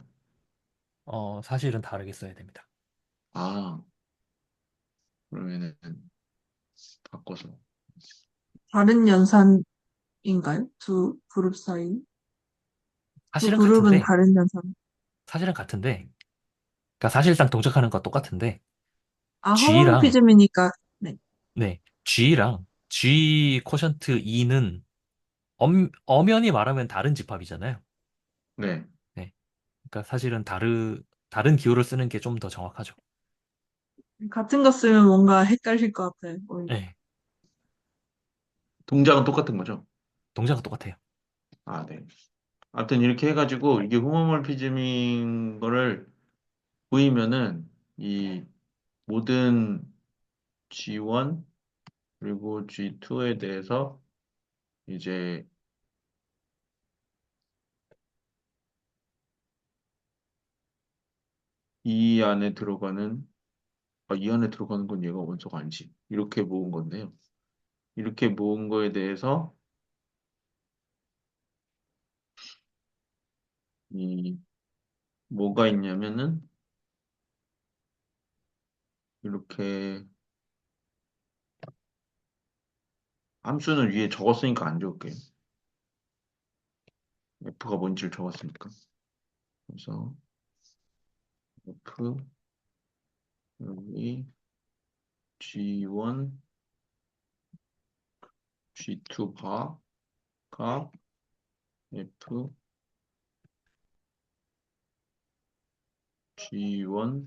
사실은 다르게 써야 됩니다. 아, 그러면은 바꿔서. 다른 연산인가요? 두 그룹 사이? 두 사실은 그룹은 같은데, 다른 연산. 사실은 같은데, 그러니까 사실상 동작하는 건 똑같은데, 아, G랑, 호모모피즘이니까, 네. 네, G랑 G 코션트 E는 엄연히 말하면 다른 집합이잖아요. 네. 네. 그러니까 사실은 다른 기호를 쓰는 게 좀 더 정확하죠. 같은 거 쓰면 뭔가 헷갈릴 것 같아요. 네. 동작은 똑같은 거죠? 동작은 똑같아요. 아, 네. 아무튼 이렇게 해가지고 이게 호모몰피즘인 거를 보이면은 이 모든 G1 그리고 G2에 대해서 이제 이 안에 들어가는 이 안에 들어가는 건 얘가 원소가 아니지. 이렇게 모은 건데요. 이렇게 모은 거에 대해서 이 뭐가 있냐면은 이렇게 함수는 위에 적었으니까 안 적을게요. F가 뭔지를 적었으니까. 그래서 F 여기 G1, G2 바가 F G1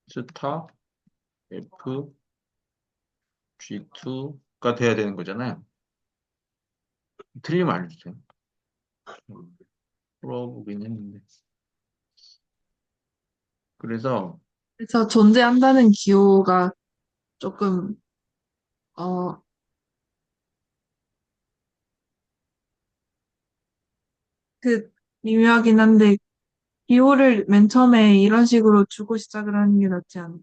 스타 F G2가 돼야 되는 거잖아요. 틀리면 알려주세요. 풀어보긴 했는데. 그래서 그래서 존재한다는 기호가 조금, 어, 그, 미묘하긴 한데, 기호를 맨 처음에 이런 식으로 주고 시작을 하는 게 낫지 않나.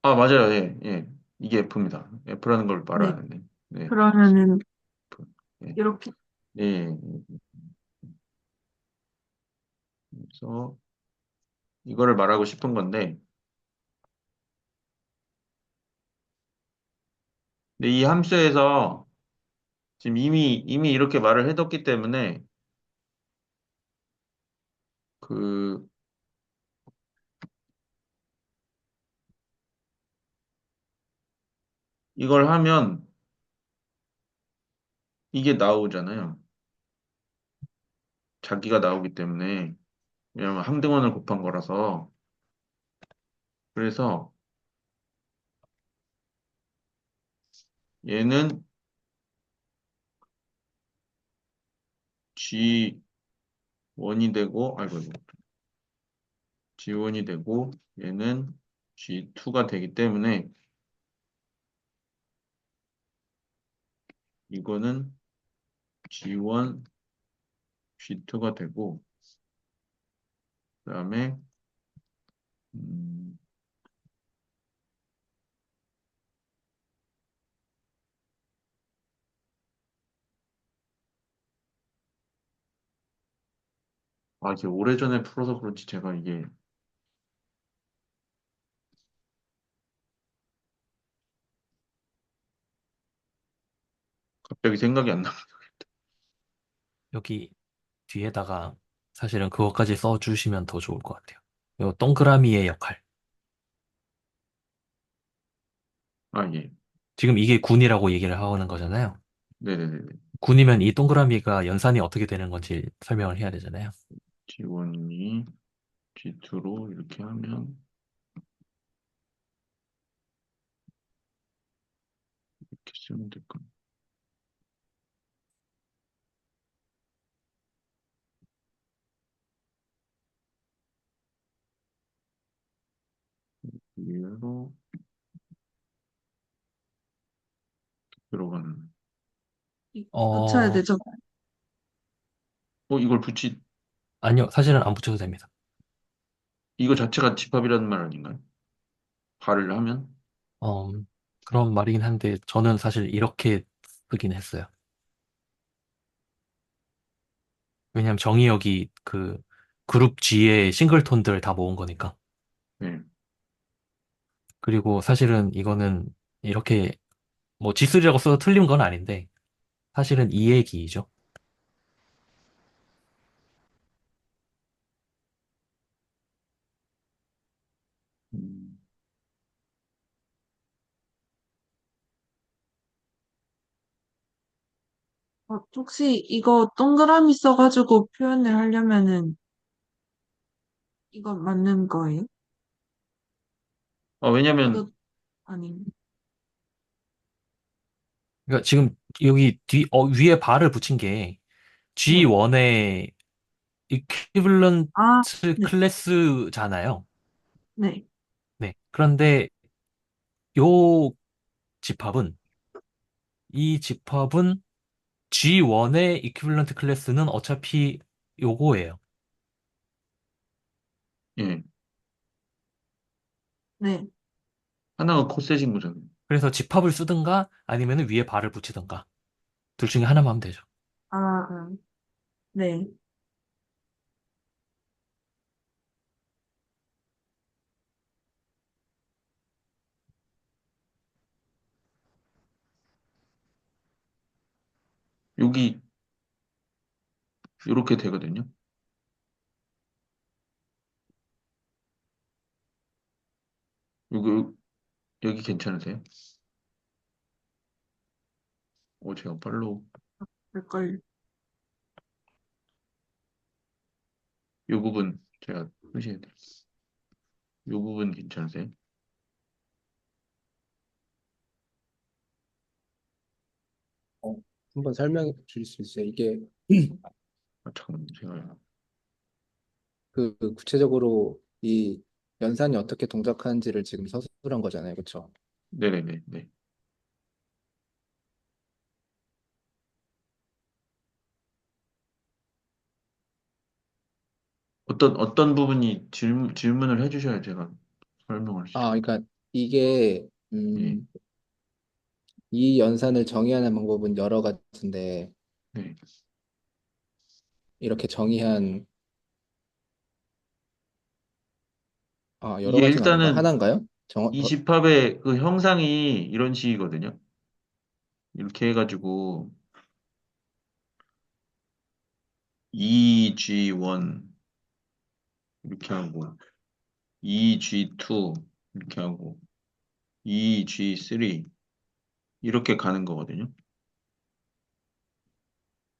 맞아요. 예, 예. 이게 F입니다. F라는 걸 네. 말하는데. 네. 그러면은, F. 예. 이렇게, 예. 예. 그래서 이거를 말하고 싶은 건데, 근데 이 함수에서 지금 이미 이렇게 말을 해뒀기 때문에 그 이걸 하면 이게 나오잖아요. 자기가 나오기 때문에 왜냐면 항등원을 곱한 거라서 그래서 얘는 G1이 되고, 아이고, G1이 되고, 얘는 G2가 되기 때문에, 이거는 G1, G2가 되고, 그 다음에, 음, 이게 오래전에 풀어서 그런지 제가 이게 갑자기 생각이 안 나. 여기 뒤에다가 사실은 그것까지 써주시면 더 좋을 것 같아요. 요 동그라미의 역할. 예. 지금 이게 군이라고 얘기를 하는 거잖아요. 네네네. 군이면 이 동그라미가 연산이 어떻게 되는 건지 설명을 해야 되잖아요. G1이 G2로 이렇게 하면, 이렇게 쓰면 될까? 위로 들어가는. 붙여야 어, 되죠? 이걸 붙이, 아니요. 사실은 안 붙여도 됩니다. 이거 자체가 집합이라는 말 아닌가요? 발을 하면? 어, 그런 말이긴 한데 저는 사실 이렇게 쓰긴 했어요. 왜냐면 정의역이 그 그룹 G의 싱글톤들 다 모은 거니까. 네. 그리고 사실은 이거는 이렇게 뭐 G3라고 써도 틀린 건 아닌데 사실은 2의 기이죠. 음, 혹시 이거 동그라미 써가지고 표현을 하려면은 이거 맞는 거예요? 왜냐면, 이거 아니. 그러니까 지금 여기 위에 발을 붙인 게 네. G1의 아, 이퀴valent 네. 클래스잖아요. 네. 네. 그런데 요 집합은 이 집합은 G1의 이퀴valent 클래스는 어차피 요거예요. 예. 네. 하나가 코셋인 거잖아요. 그래서 집합을 쓰든가 아니면 위에 발을 붙이든가 둘 중에 하나만 하면 되죠. 네. 여기, 이렇게 되거든요. 여기, 여기 괜찮으세요? 제가 팔로우, 될걸. 이 부분 제가 표시해야 돼요. 이 부분 괜찮으세요? 어, 한번 설명해 주실 수 있어요? 이게 잠깐만, 제가, 그 구체적으로 이 연산이 어떻게 동작하는지를 지금 서술한 거잖아요. 그렇죠? 네네네, 네. 어떤 부분이 질문을 해주셔야 제가 설명할 수 있어요. 그러니까 이게 예, 이 연산을 정의하는 방법은 여러 가지인데 네. 이렇게 정의한 여러 이게 가지는 아닌가? 일단은 하나인가요? 이 집합의 그 형상이 이런 식이거든요. 이렇게 해가지고, EG1 이렇게 하고, EG2 이렇게 하고, EG3 이렇게 가는 거거든요.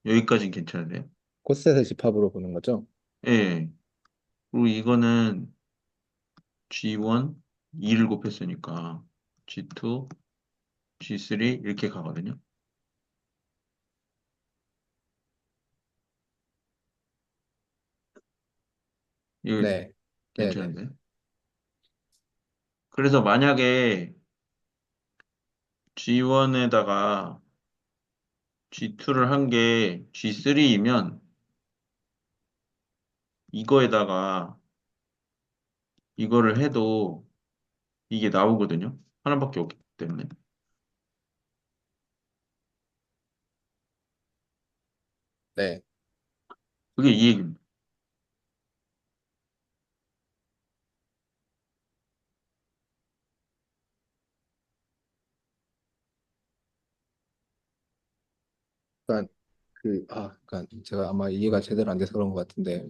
여기까지는 괜찮으세요? 코셋의 집합으로 보는 거죠? 예. 그리고 이거는 G1 2를 곱했으니까 G2, G3 이렇게 가거든요. 이거 네. 네네. 괜찮은데? 그래서 만약에 G1에다가 G2를 한 게 G3이면 이거에다가 이거를 해도 이게 나오거든요. 하나밖에 없기 때문에. 네. 그게 이 얘기입니다. 그러니까 그러니까 제가 아마 이해가 제대로 안 돼서 그런 것 같은데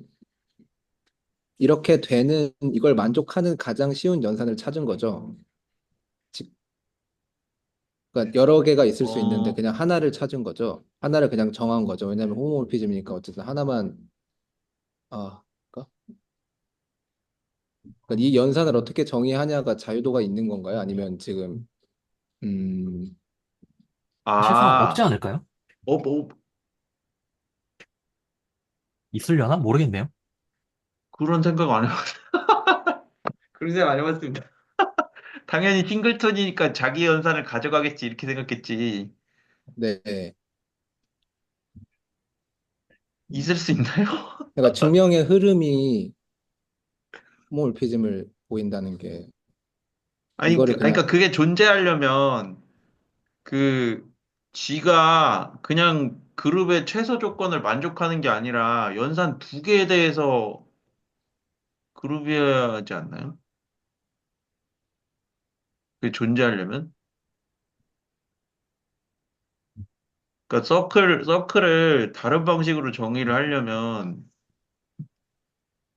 이렇게 되는 이걸 만족하는 가장 쉬운 연산을 찾은 거죠. 즉, 그러니까 여러 개가 있을 수 있는데 어, 그냥 하나를 찾은 거죠. 하나를 그냥 정한 거죠. 왜냐하면 호모모피즘이니까 어쨌든 하나만 그러니까 이 연산을 어떻게 정의하냐가 자유도가 있는 건가요? 아니면 지금 음, 사실상 없지 아, 않을까요? 뭐, 있으려나? 모르겠네요. 그런 생각 안 해봤어요. 그런 생각 안 해봤습니다. 당연히 싱글턴이니까 자기 연산을 가져가겠지, 이렇게 생각했지. 네. 있을 수 있나요? 그러니까 증명의 흐름이 호모모피즘을 보인다는 게 이거를 아니, 그냥 그러니까 그게 존재하려면 그 G가 그냥 그룹의 최소 조건을 만족하는 게 아니라 연산 두 개에 대해서 그룹이어야 하지 않나요? 그게 존재하려면? 그러니까 서클을 다른 방식으로 정의를 하려면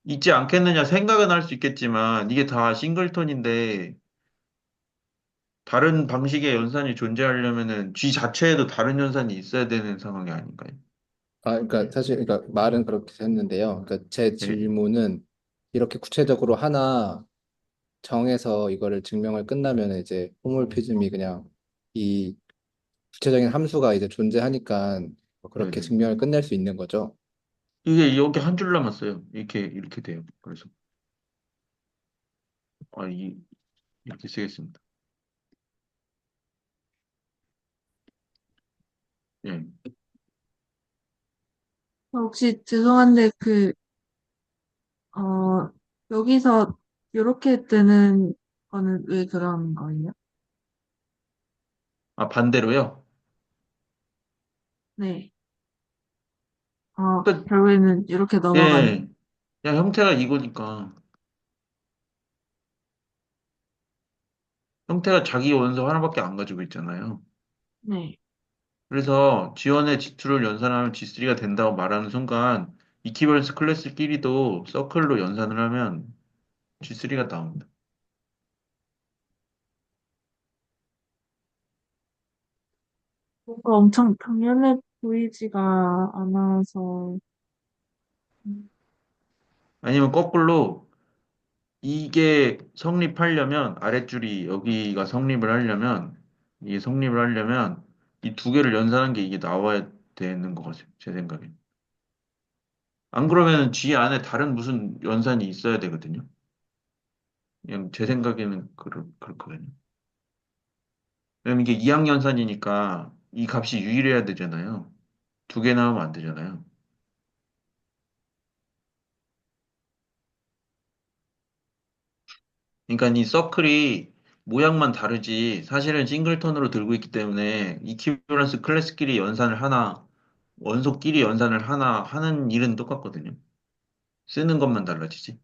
있지 않겠느냐 생각은 할 수 있겠지만 이게 다 싱글톤인데 다른 방식의 연산이 존재하려면은 G 자체에도 다른 연산이 있어야 되는 상황이 아닌가요? 그러니까 사실 그러니까 말은 그렇게 했는데요. 그러니까 제 네. 질문은 이렇게 구체적으로 하나 정해서 이거를 증명을 끝나면 이제 호몰피즘이 그냥 이 구체적인 함수가 이제 존재하니까 뭐 그렇게 네네. 증명을 끝낼 수 있는 거죠. 이게 여기 한 줄 남았어요. 이렇게 돼요. 그래서 아, 이렇게 쓰겠습니다. 예. 혹시 죄송한데 여기서 이렇게 뜨는 거는 왜 그런 거예요? 아, 반대로요? 네. 그러니까, 결국에는 이렇게 넘어가는, 예. 야, 형태가 이거니까. 형태가 자기 원소 하나밖에 안 가지고 있잖아요. 네. 그래서 G1의 G2를 연산하면 G3가 된다고 말하는 순간 이퀴벌런스 클래스끼리도 서클로 연산을 하면 G3가 나옵니다. 뭔가 엄청 당연해 보이지가 않아서, 음, 아니면 거꾸로 이게 성립하려면 아랫줄이 여기가 성립을 하려면 이게 성립을 하려면 이 두 개를 연산한 게 이게 나와야 되는 것 같아요. 제 생각엔. 안 그러면 G 안에 다른 무슨 연산이 있어야 되거든요. 그냥 제 생각에는 그렇거든요. 왜냐면 이게 이항연산이니까 이 값이 유일해야 되잖아요. 두 개 나오면 안 되잖아요. 그러니까 이 서클이 모양만 다르지 사실은 싱글턴으로 들고 있기 때문에 이퀴밸런스 클래스끼리 연산을 하나, 원소끼리 연산을 하나 하는 일은 똑같거든요. 쓰는 것만 달라지지.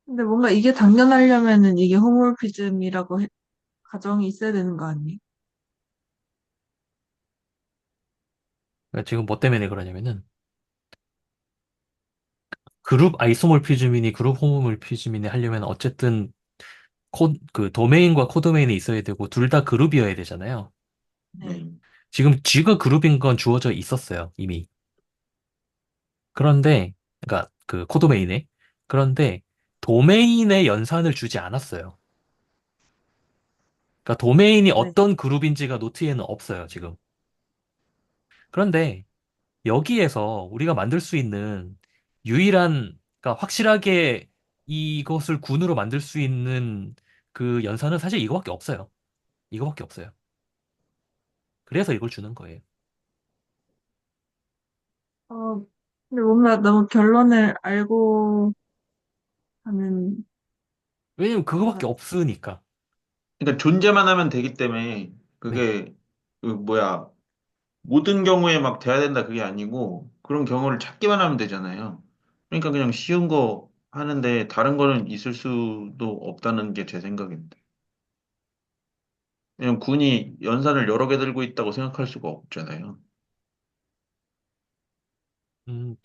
근데 뭔가 이게 당연하려면은 이게 호몰피즘이라고 가정이 있어야 되는 거 아니에요? 그러니까 지금 뭐 때문에 그러냐면은 그룹 아이소몰피즘이니 그룹 호모몰피즘이니 하려면 어쨌든 그 도메인과 코도메인이 있어야 되고 둘 다 그룹이어야 되잖아요. 네. 네. 지금 G가 그룹인 건 주어져 있었어요, 이미. 그런데, 그러니까 그 코도메인에. 그런데 도메인에 연산을 주지 않았어요. 그러니까 도메인이 네. 어떤 그룹인지가 노트에는 없어요, 지금. 그런데 여기에서 우리가 만들 수 있는 유일한, 그러니까 확실하게 이것을 군으로 만들 수 있는 그 연산은 사실 이거밖에 없어요. 이거밖에 없어요. 그래서 이걸 주는 거예요. 어, 근데 뭔가 너무 결론을 알고 하는, 왜냐면 그거밖에 아, 없으니까. 그러니까 존재만 하면 되기 때문에 네. 그게 그 뭐야 모든 경우에 막 돼야 된다 그게 아니고 그런 경우를 찾기만 하면 되잖아요. 그러니까 그냥 쉬운 거 하는데 다른 거는 있을 수도 없다는 게 제 생각입니다. 왜냐면 군이 연산을 여러 개 들고 있다고 생각할 수가 없잖아요.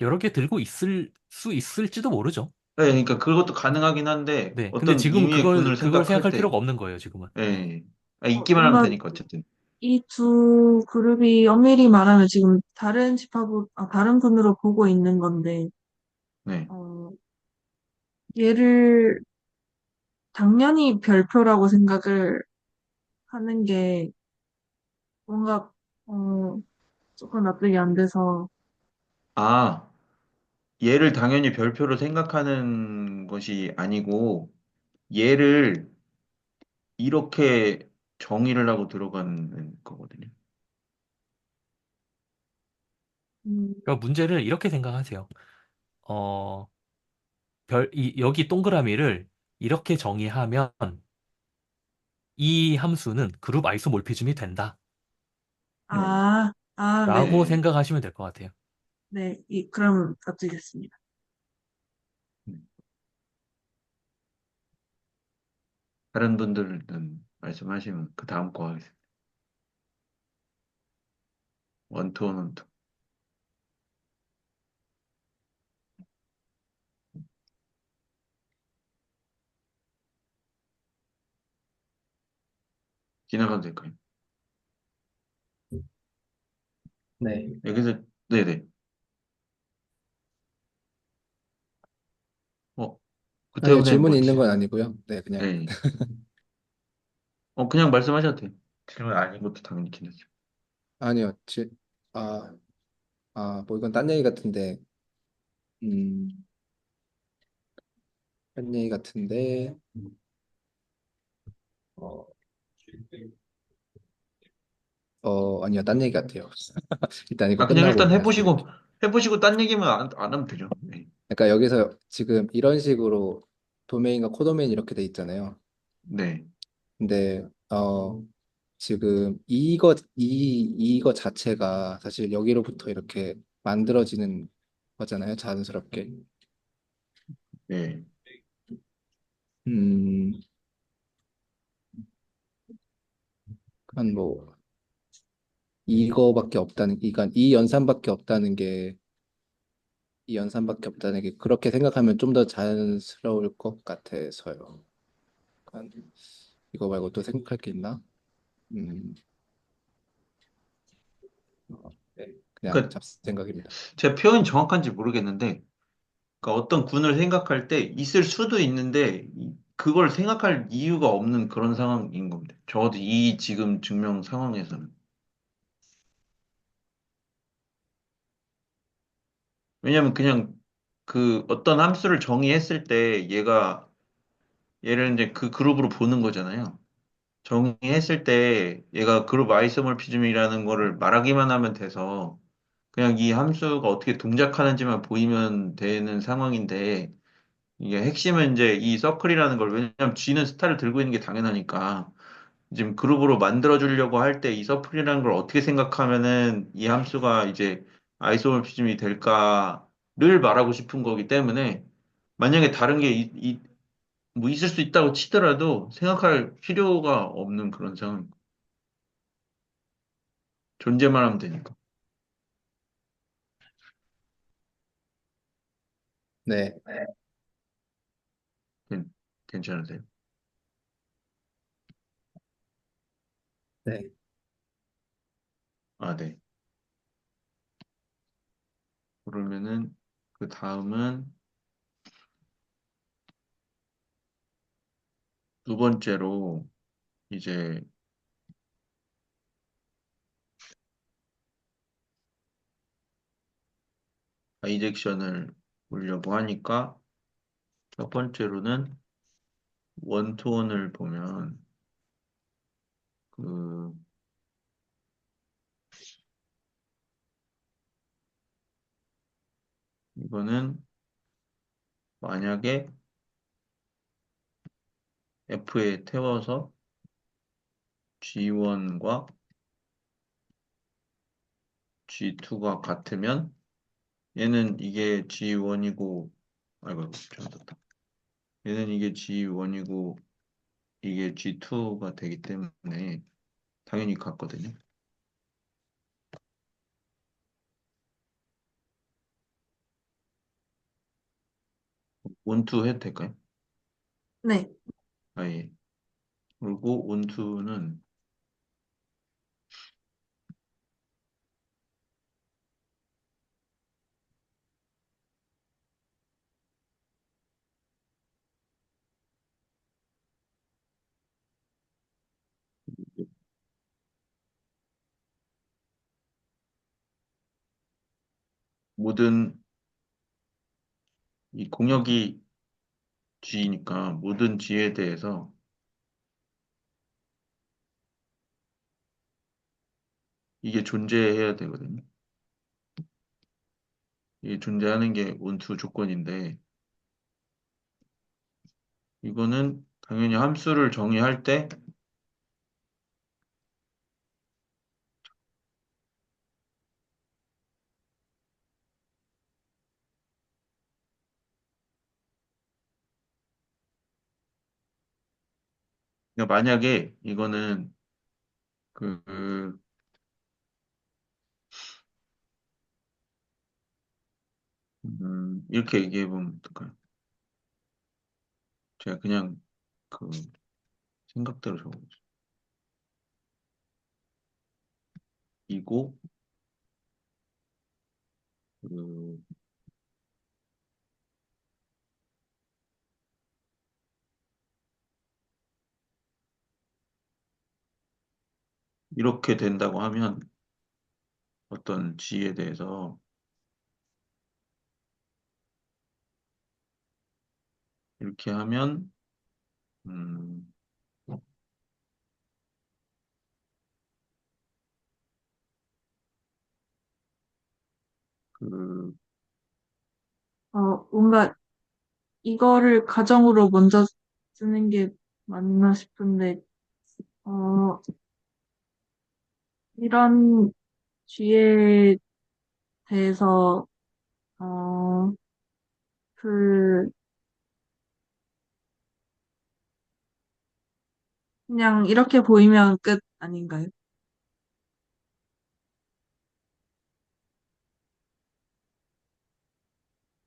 여러 개 들고 있을 수 있을지도 모르죠. 네, 그러니까 그것도 가능하긴 한데 네. 근데 어떤 지금 의미의 군을 그걸 생각할 생각할 때, 필요가 없는 거예요, 지금은. 예, 있기만 하면 뭔가 되니까 어쨌든. 이 두 그룹이 엄밀히 말하면 지금 다른 다른 군으로 보고 있는 건데, 네. 어, 얘를 당연히 별표라고 생각을 하는 게 뭔가, 어, 조금 납득이 안 돼서, 아, 얘를 당연히 별표로 생각하는 것이 아니고 얘를 이렇게 정의를 하고 들어가는 거거든요. 음, 그러니까 문제를 이렇게 생각하세요. 어, 여기 동그라미를 이렇게 정의하면 이 함수는 그룹 아이소몰피즘이 된다. 네. 라고 네네. 생각하시면 될 것 같아요. 네, 그럼 납득했습니다. 다른 분들은 말씀하시면 그 다음 거 하겠습니다. 원투 원투. 지나가도 될까요? 네. 여기서, 네네. 어, 그 아니요, 때문에 뭐 질문이 있는 건 하시죠? 아니고요. 네, 그냥. 네. 그냥 말씀하셔도 돼요. 질문 아닌 것도 당연히 괜찮죠. 아니요, 아, 뭐 이건 딴 얘기 같은데, 음, 딴 얘기 같은데, 어, 아니요, 딴 얘기 같아요. 일단 이거 그냥 끝나고 일단 말씀드릴게요. 해보시고 딴 얘기만 안 하면 되죠. 네. 그러니까 여기서 지금 이런 식으로 도메인과 코도메인 이렇게 돼 있잖아요. 네. 근데 지금 이거 자체가 사실 여기로부터 이렇게 만들어지는 거잖아요. 자연스럽게. 네. 음, 한뭐 이거밖에 없다는, 그러니까 이 연산밖에 없다는 게 그렇게 생각하면 좀 더 자연스러울 것 같아서요. 그러니까 이거 말고 또 생각할 게 있나? 음, 네, 그냥 그러니까 잡생각입니다. 제 표현이 정확한지 모르겠는데, 그러니까 어떤 군을 생각할 때 있을 수도 있는데, 그걸 생각할 이유가 없는 그런 상황인 겁니다. 적어도 이 지금 증명 상황에서는. 왜냐면 그냥 그 어떤 함수를 정의했을 때 얘를 이제 그 그룹으로 보는 거잖아요. 정의했을 때 얘가 그룹 아이소몰피즘이라는 거를 말하기만 하면 돼서 그냥 이 함수가 어떻게 동작하는지만 보이면 되는 상황인데 이게 핵심은 이제 이 서클이라는 걸 왜냐면 G는 스타를 들고 있는 게 당연하니까 지금 그룹으로 만들어 주려고 할 때 이 서클이라는 걸 어떻게 생각하면은 이 함수가 이제 아이소몰피즘이 될까를 말하고 싶은 거기 때문에 만약에 다른 게 뭐 있을 수 있다고 치더라도 생각할 필요가 없는 그런 상황. 존재만 하면 되니까. 네, 괜- 괜찮으세요? 네, 아, 네. 그러면은 그 다음은 두 번째로 이제 바이젝션을 보려고 하니까 첫 번째로는 원투원을 보면 그 이거는 만약에 F에 태워서 G1과 G2가 같으면 얘는 이게 G1이고 아이고 잘못했다. 얘는 이게 G1이고 이게 G2가 되기 때문에 당연히 같거든요. 원투 해도 될까요? 네. 예. 그리고 원투는 모든 이 공역이 G니까 모든 G에 대해서 이게 존재해야 되거든요. 이게 존재하는 게 원투 조건인데 이거는 당연히 함수를 정의할 때 그러니까 만약에 이거는 그 이렇게 얘기해 보면 어떨까요? 제가 그냥 그 생각대로 적어보죠. 이고 그 이렇게 된다고 하면 어떤 G에 대해서 이렇게 하면 음, 그 뭔가 이거를 가정으로 먼저 쓰는 게 맞나 싶은데, 어, 이런 쥐에 대해서, 어, 그, 그냥 이렇게 보이면 끝 아닌가요?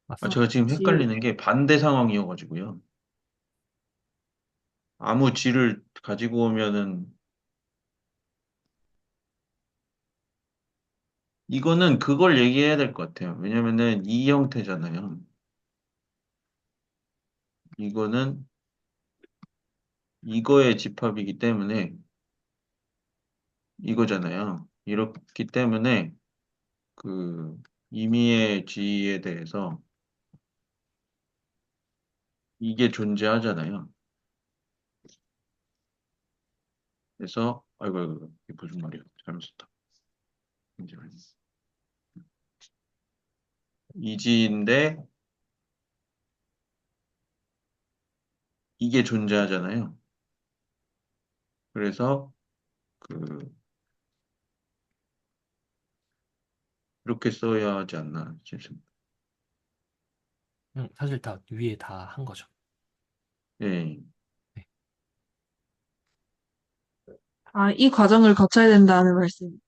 맞습니다. 제가 지금 쥐, 헷갈리는 게 반대 상황이어가지고요. 아무 G를 가지고 오면은 이거는 그걸 얘기해야 될 것 같아요. 왜냐면은 이 형태잖아요. 이거는 이거의 집합이기 때문에 이거잖아요. 이렇기 때문에 그 임의의 G에 대해서 이게 존재하잖아요. 그래서 아이고 이게 무슨 말이야? 잘못 썼다. 잠시만요. 이지인데 이게 존재하잖아요. 그래서 그 이렇게 써야 하지 않나 싶습니다. 사실 다 위에 다 한 거죠. 예, 네. 이 과정을 거쳐야 된다는 말씀.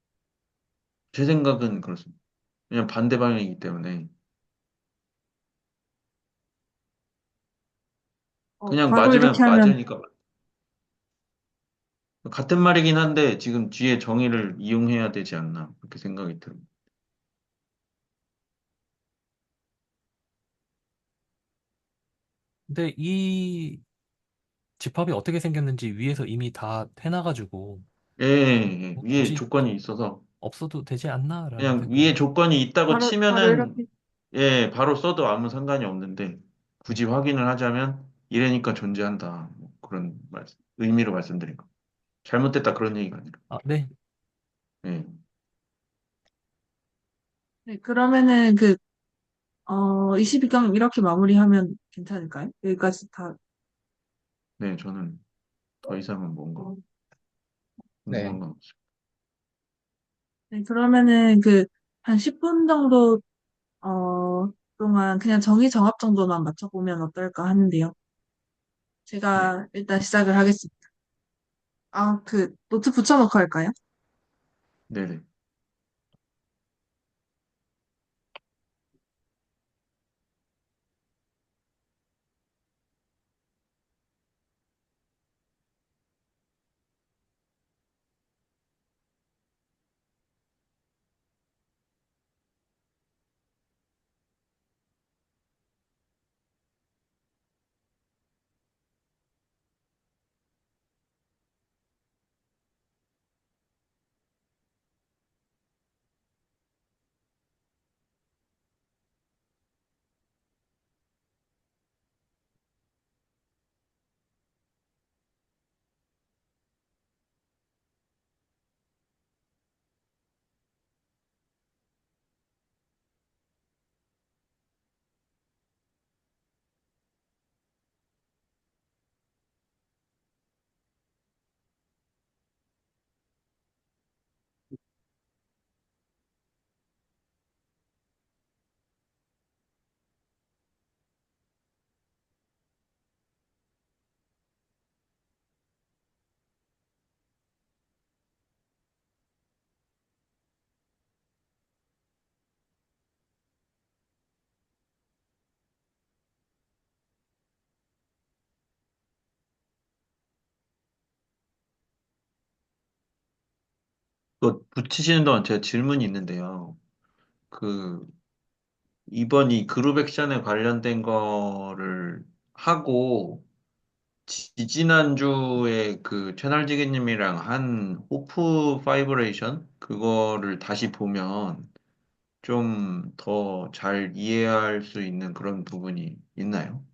제 생각은 그렇습니다. 그냥 반대 방향이기 때문에 그냥 바로 맞으면 이렇게 하면, 맞으니까 같은 말이긴 한데 지금 뒤에 정의를 이용해야 되지 않나 그렇게 생각이 들어요. 근데 이 집합이 어떻게 생겼는지 위에서 이미 다 해놔가지고 예, 예, 예. 뭐 위에 굳이 조건이 있어서 없어도 되지 않나라는 그냥 위에 생각은. 조건이 있다고 바로 치면은 이렇게. 예, 바로 써도 아무 상관이 없는데 굳이 확인을 하자면 이래니까 존재한다. 뭐 그런 의미로 말씀드린 거. 잘못됐다 그런 얘기가 아니라. 아, 네. 예, 네, 그러면은 22강 이렇게 마무리하면 괜찮을까요? 여기까지 다. 네, 저는 더 이상은 뭔가 네. 궁금한 건 없어요. 네, 그러면은 한 10분 정도, 동안 그냥 정의정합 정도만 맞춰보면 어떨까 하는데요. 네, 제가 일단 시작을 하겠습니다. 아, 노트 붙여놓고 할까요? 네네. 또 붙이시는 동안 제가 질문이 있는데요. 그 이번 이 그룹 액션에 관련된 거를 하고 지지난주에 그 채널지기님이랑 한 호프 파이브레이션 그거를 다시 보면 좀 더 잘 이해할 수 있는 그런 부분이 있나요?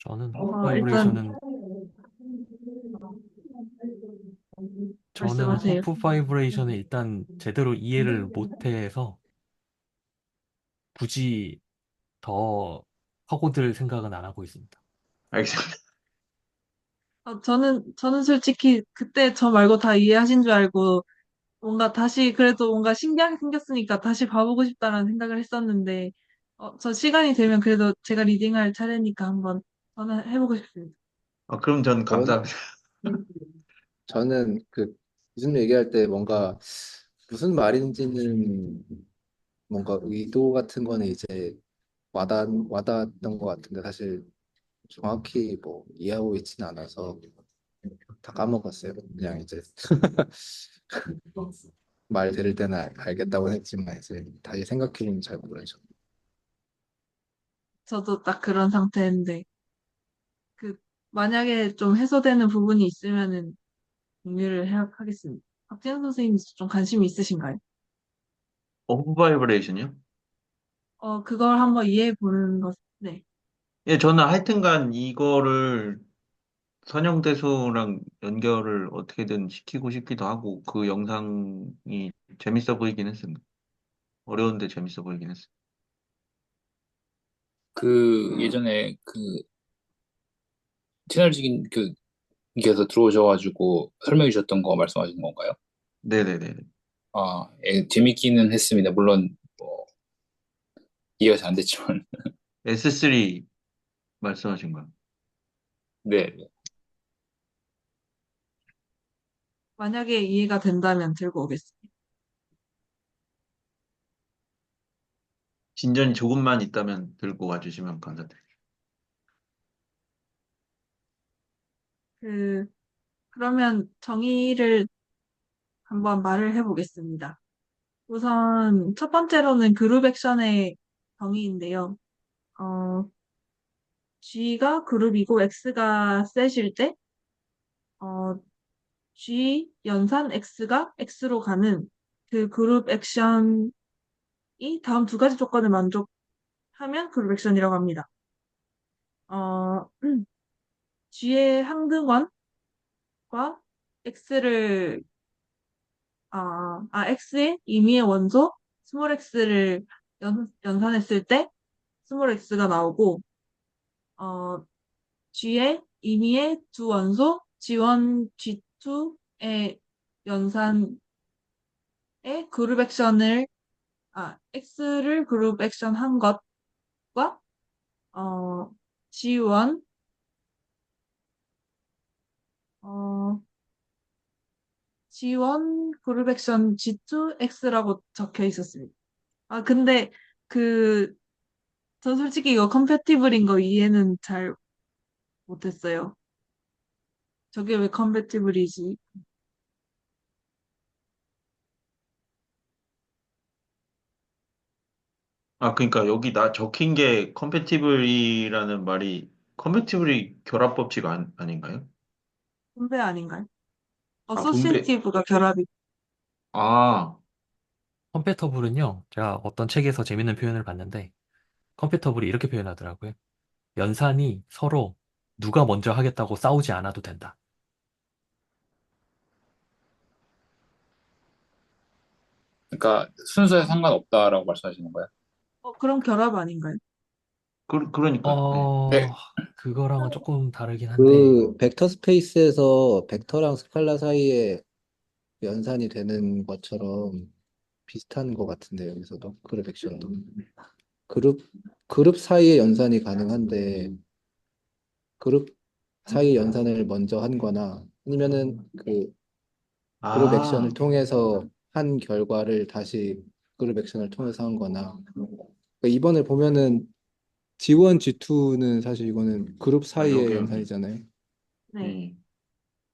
저는 호프 일단, 바이브레이션은 저는 말씀하세요. 호프 바이브레이션을 일단 제대로 이해를 못해서 굳이 더 파고들 생각은 안 하고 있습니다. 알겠습니다. 저는 솔직히 그때 저 말고 다 이해하신 줄 알고 뭔가 다시 그래도 뭔가 신기하게 생겼으니까 다시 봐보고 싶다라는 생각을 했었는데, 저 시간이 되면 그래도 제가 리딩할 차례니까 한번 저는 해보고 싶습니다. 그럼 전 전, 감사합니다. 저는 무슨 얘기할 때 뭔가 무슨 말인지는 뭔가 의도 같은 거는 이제 와닿았던 것 같은데 사실 정확히 뭐 이해하고 있지는 않아서 다 까먹었어요. 그냥 이제 말 들을 때는 알겠다고 했지만 이제 다시 생각해보면 잘 모르죠. 저도 딱 그런 상태인데, 그, 만약에 좀 해소되는 부분이 있으면은 공유를 하겠습니다. 박진영 선생님 좀 관심이 있으신가요? 호프 바이브레이션이요? 그걸 한번 이해해 보는 것, 네. 예, 저는 하여튼간 이거를 선형대소랑 연결을 어떻게든 시키고 싶기도 하고 그 영상이 재밌어 보이긴 했습니다. 어려운데 재밌어 보이긴 했어요. 그 예전에 그 채널직인 그께서 들어오셔가지고 설명해 주셨던 거 말씀하시는 건가요? 네네네. 아, 예, 재밌기는 했습니다. 물론 뭐 이해가 잘 안 됐지만. S3 말씀하신 거요. 네. 만약에 이해가 된다면 들고 오겠습니다. 진전이 조금만 있다면 들고 와주시면 감사드립니다. 그, 그러면 정의를 한번 말을 해보겠습니다. 우선 첫 번째로는 그룹 액션의 정의인데요. 어, G가 그룹이고 X가 셋일 때, 어, G 연산 X가 X로 가는 그 그룹 액션이 다음 두 가지 조건을 만족하면 그룹 액션이라고 합니다. 어, G의 항등원과 X를 X의 임의의 원소 스몰 x를 연산했을 때 스몰 x가 나오고 어, G의 임의의 두 원소 G1, G2의 연산의 그룹 액션을 X를 그룹 액션 한 것과 어, G1 어, G1 그룹 액션 G2 X라고 적혀 있었습니다. 근데 그 전 솔직히 이거 컴패티블인 거 이해는 잘 못했어요. 저게 왜 컴패티블이지? 그러니까 여기 나 적힌 게 컴패티블이라는 말이 컴패티블이 결합 법칙 아닌가요? 분배 아닌가요? 분배. 어소시에이티브가 결합이. 아, 컴패터블은요, 제가 어떤 책에서 재밌는 표현을 봤는데, 컴패터블이 이렇게 표현하더라고요. 연산이 서로 누가 먼저 하겠다고 싸우지 않아도 된다. 그러니까 순서에 상관없다라고 말씀하시는 거예요? 그럼 결합 아닌가요? 그러니까요. 네. 어, 네. 그거랑은 조금 다르긴 한데, 그 벡터 스페이스에서 벡터랑 스칼라 사이에 연산이 되는 것처럼 비슷한 것 같은데 여기서도 그룹 액션도 그룹 그룹 사이의 연산이 가능한데 그룹 사이 연산을 먼저 한 거나 아니면은 그 그룹 액션을 아, 통해서 한 결과를 다시 그룹 액션을 통해서 한 거나 그러니까 이번에 보면은 G1, G2는 사실 이거는 그룹 사이의 여기, 여기. 연산이잖아요. 네.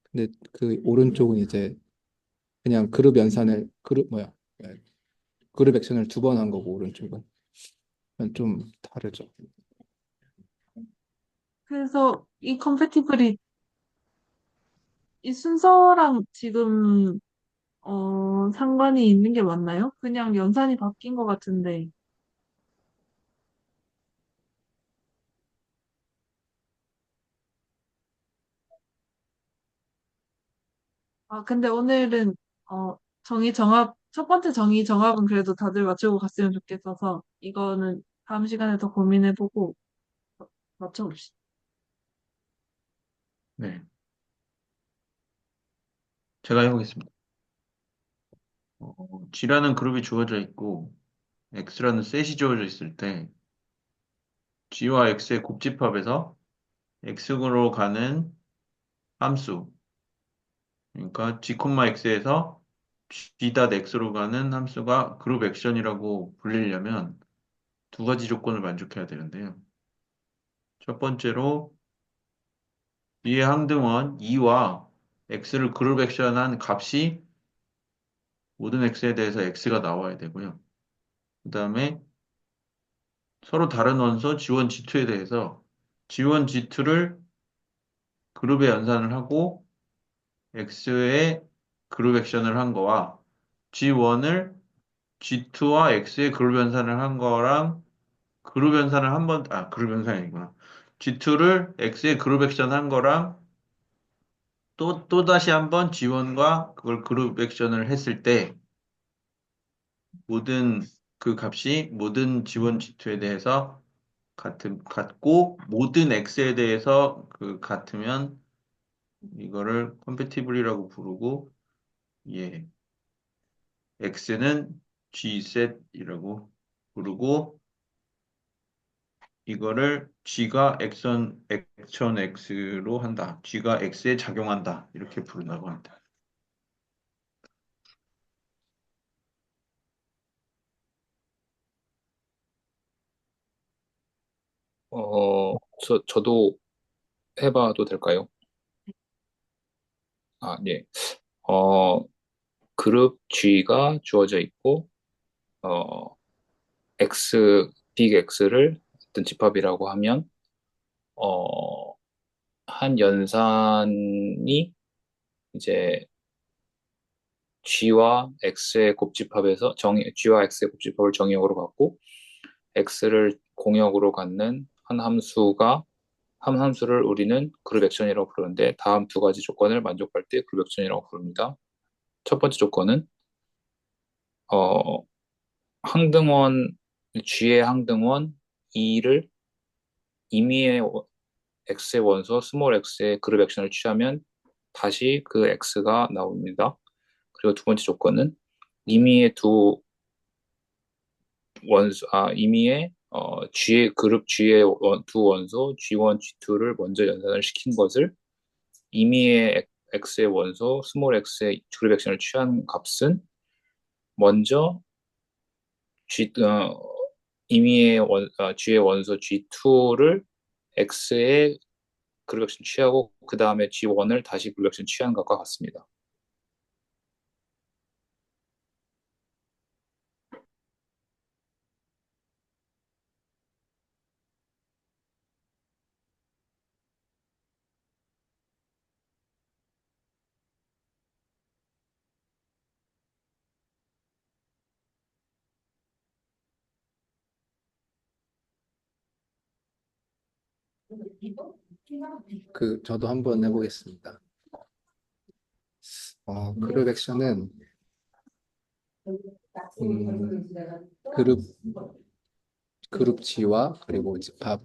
근데 그 오른쪽은 이제 그냥 그룹 연산을 그룹 액션을 두 번 한 거고 오른쪽은 좀 다르죠. 그래서 이 컴패티블이 이 순서랑 지금 상관이 있는 게 맞나요? 그냥 연산이 바뀐 것 같은데. 근데 오늘은 첫 번째 정의 정합은 그래도 다들 맞추고 갔으면 좋겠어서 이거는 다음 시간에 더 고민해보고 맞춰봅시다. 네. 제가 해보겠습니다. G라는 그룹이 주어져 있고, X라는 셋이 주어져 있을 때, G와 X의 곱집합에서 X로 가는 함수, 그러니까 G, X에서 G.X로 가는 함수가 그룹 액션이라고 불리려면 두 가지 조건을 만족해야 되는데요. 첫 번째로 B의 항등원 2와 X를 그룹 액션한 값이 모든 X에 대해서 X가 나와야 되고요. 그 다음에 서로 다른 원소 G1, G2에 대해서 G1, G2를 그룹에 연산을 하고 X의 그룹 액션을 한 거와 G1을 G2와 X의 그룹 연산을 한 거랑 그룹 연산을 한 번, 그룹 연산이 아니구나. G2를 X의 그룹 액션 한 거랑 또 다시 한번 G1과 그걸 그룹 액션을 했을 때 모든 그 값이 모든 G1, G2에 대해서 같고 모든 X에 대해서 같으면 이거를 컴패티블이라고 부르고 예, X는 G셋이라고 부르고 이거를 G가 액션 X로 한다. G가 X에 작용한다. 이렇게 부른다고 합니다. 저도 해봐도 될까요? 네. 어, 그룹 G가 주어져 있고, 어, 빅 X를 어떤 집합이라고 하면, 어, 한 연산이 이제 g와 x의 곱집합에서 g와 x의 곱집합을 정의역으로 갖고 x를 공역으로 갖는 한 함수를 우리는 그룹 액션이라고 부르는데 다음 두 가지 조건을 만족할 때 그룹 액션이라고 부릅니다. 첫 번째 조건은 어, 항등원 g의 항등원 2를 임의의 x의 원소 스몰 x의 그룹 액션을 취하면 다시 그 x가 나옵니다. 그리고 두 번째 조건은 임의의 두 임의의 그룹 G의 두 원소 G1, G2를 먼저 연산을 시킨 것을 임의의 X의 원소 스몰 X의 그룹 액션을 취한 값은 먼저 임의의 G의 원소 G2를 X의 그룹 액션 취하고 그 다음에 G1을 다시 그룹 액션 취한 것과 같습니다. 저도 한번 해보겠습니다. 그룹 액션은 음, 그룹 그룹 G와 그리고 집합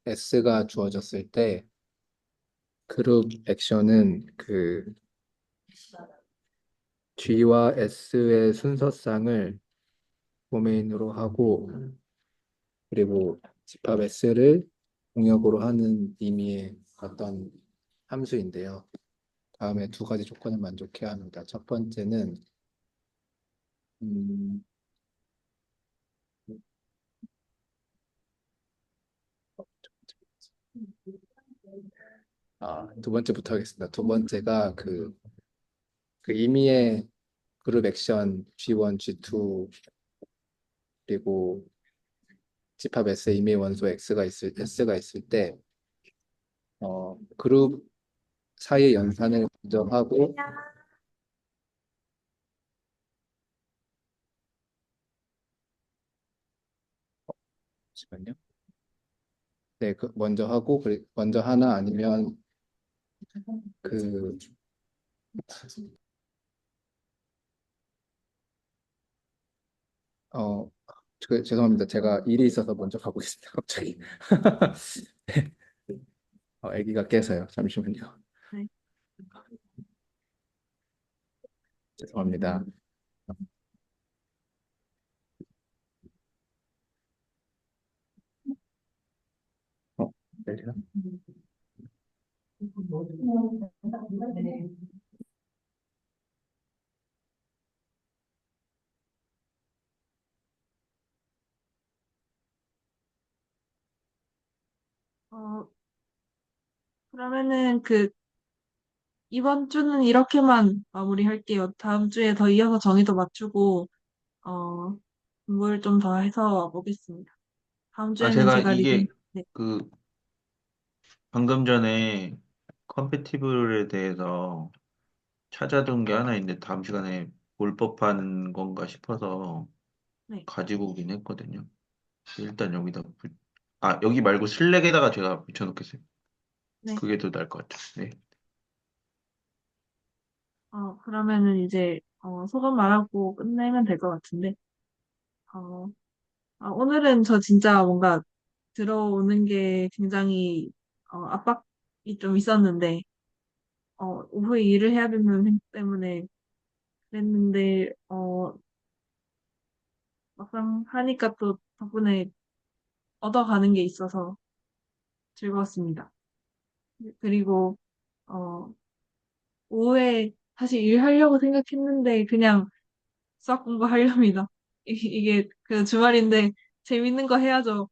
S가 주어졌을 때 그룹 액션은 G와 S의 순서쌍을 도메인으로 하고 그리고 집합 S를 공역으로 하는 의미의 어떤 함수인데요. 다음에 두 가지 조건을 만족해야 합니다. 첫 번째는 음, 두 번째부터 하겠습니다. 두 번째가 그 의미의 그룹 액션 G1, G2 그리고 집합 S의 임의 원소 S가 있을 때 그룹 사이의 연산을 먼저 하고 잠시만요. 네, 먼저 하고 먼저 하나 아니면 그 어, 죄송합니다. 제가 일이 있어서 먼저 가보겠습니다. 갑자기. 네, 아기가 깨서요. 잠시만요. 네. 죄송합니다. 열리나? 어, 그러면은 이번 주는 이렇게만 마무리할게요. 다음 주에 더 이어서 정의도 맞추고, 어, 공부를 좀 더 해서 보겠습니다. 다음 주에는 제가 제가 리딩, 이게 네, 그 방금 전에 컴패티블에 대해서 찾아둔 게 하나 있는데 다음 시간에 볼 법한 건가 싶어서 네, 가지고 오긴 했거든요. 일단 여기 말고 슬랙에다가 제가 붙여놓겠어요. 네. 그게 더 나을 것 같아요. 네. 그러면은 이제, 소감 말하고 끝내면 될 것 같은데, 어, 오늘은 저 진짜 뭔가 들어오는 게 굉장히, 압박이 좀 있었는데, 오후에 일을 해야 되는 생각 때문에 그랬는데, 막상 하니까 또 덕분에 얻어가는 게 있어서 즐거웠습니다. 그리고, 어, 오후에 사실 일하려고 생각했는데 그냥 수학 공부하렵니다. 이게 주말인데 재밌는 거 해야죠.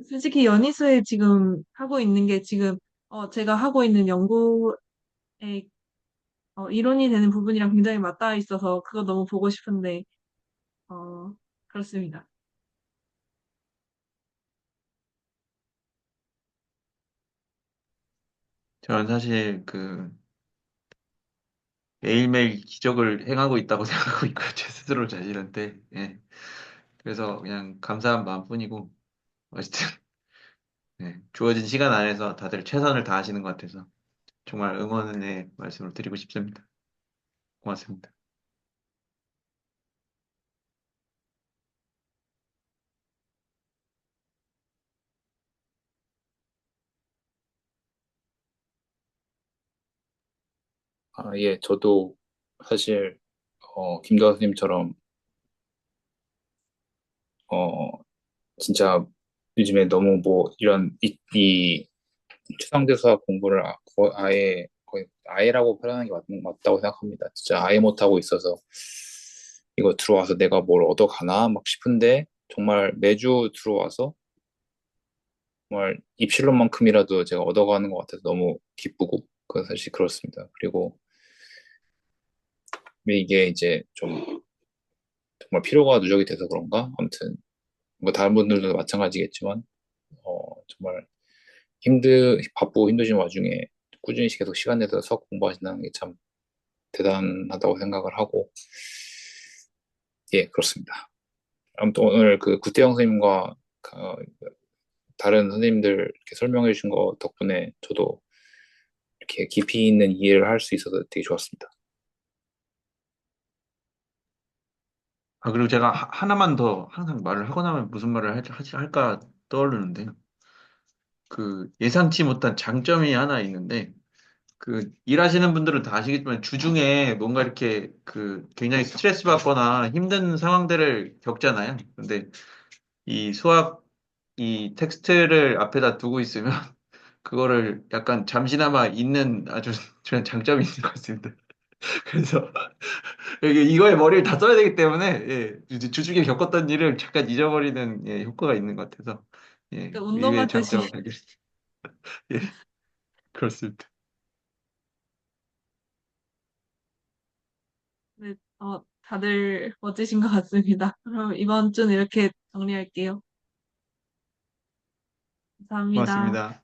솔직히 연희수에 지금 하고 있는 게 지금, 제가 하고 있는 연구에, 이론이 되는 부분이랑 굉장히 맞닿아 있어서 그거 너무 보고 싶은데, 어, 그렇습니다. 저는 사실 매일매일 기적을 행하고 있다고 생각하고 있고요. 제 스스로 자신한테. 예. 그래서 그냥 감사한 마음뿐이고, 어쨌든, 예, 주어진 시간 안에서 다들 최선을 다하시는 것 같아서 정말 응원의 말씀을 드리고 싶습니다. 고맙습니다. 아, 예, 저도 사실, 김도하 선생님처럼, 어, 진짜 요즘에 너무 뭐, 이 추상대 수학 공부를 아예, 거의 아예라고 표현하는 게 맞다고 생각합니다. 진짜 아예 못하고 있어서 이거 들어와서 내가 뭘 얻어가나 막 싶은데 정말 매주 들어와서 정말 입실론만큼이라도 제가 얻어가는 것 같아서 너무 기쁘고 그 사실 그렇습니다. 그리고 이게 이제 좀 정말 피로가 누적이 돼서 그런가? 아무튼 뭐 다른 분들도 마찬가지겠지만 정말 바쁘고 힘드신 와중에 꾸준히 계속 시간 내서 수학 공부하신다는 게 참 대단하다고 생각을 하고 예 그렇습니다. 아무튼 오늘 그 구태영 선생님과 다른 선생님들 이렇게 설명해 주신 거 덕분에 저도 이렇게 깊이 있는 이해를 할 수 있어서 되게 좋았습니다. 아, 그리고 제가 하나만 더 항상 말을 하고 나면 무슨 말을 할까 떠오르는데, 그 예상치 못한 장점이 하나 있는데, 그 일하시는 분들은 다 아시겠지만 주중에 뭔가 이렇게 그 굉장히 스트레스 받거나 힘든 상황들을 겪잖아요. 근데 이 수학 이 텍스트를 앞에다 두고 있으면 그거를 약간 잠시나마 잊는 아주 좋은 장점이 있는 것 같습니다. 그래서 이거에 머리를 다 써야 되기 때문에 예, 이제 주중에 겪었던 일을 잠깐 잊어버리는 예, 효과가 있는 것 같아서 예, 그러니까 의외의 운동하듯이. 장점을 발견했습니다. 예, 그렇습니다. 네, 다들 멋지신 것 같습니다. 그럼 이번 주는 이렇게 정리할게요. 감사합니다. 고맙습니다.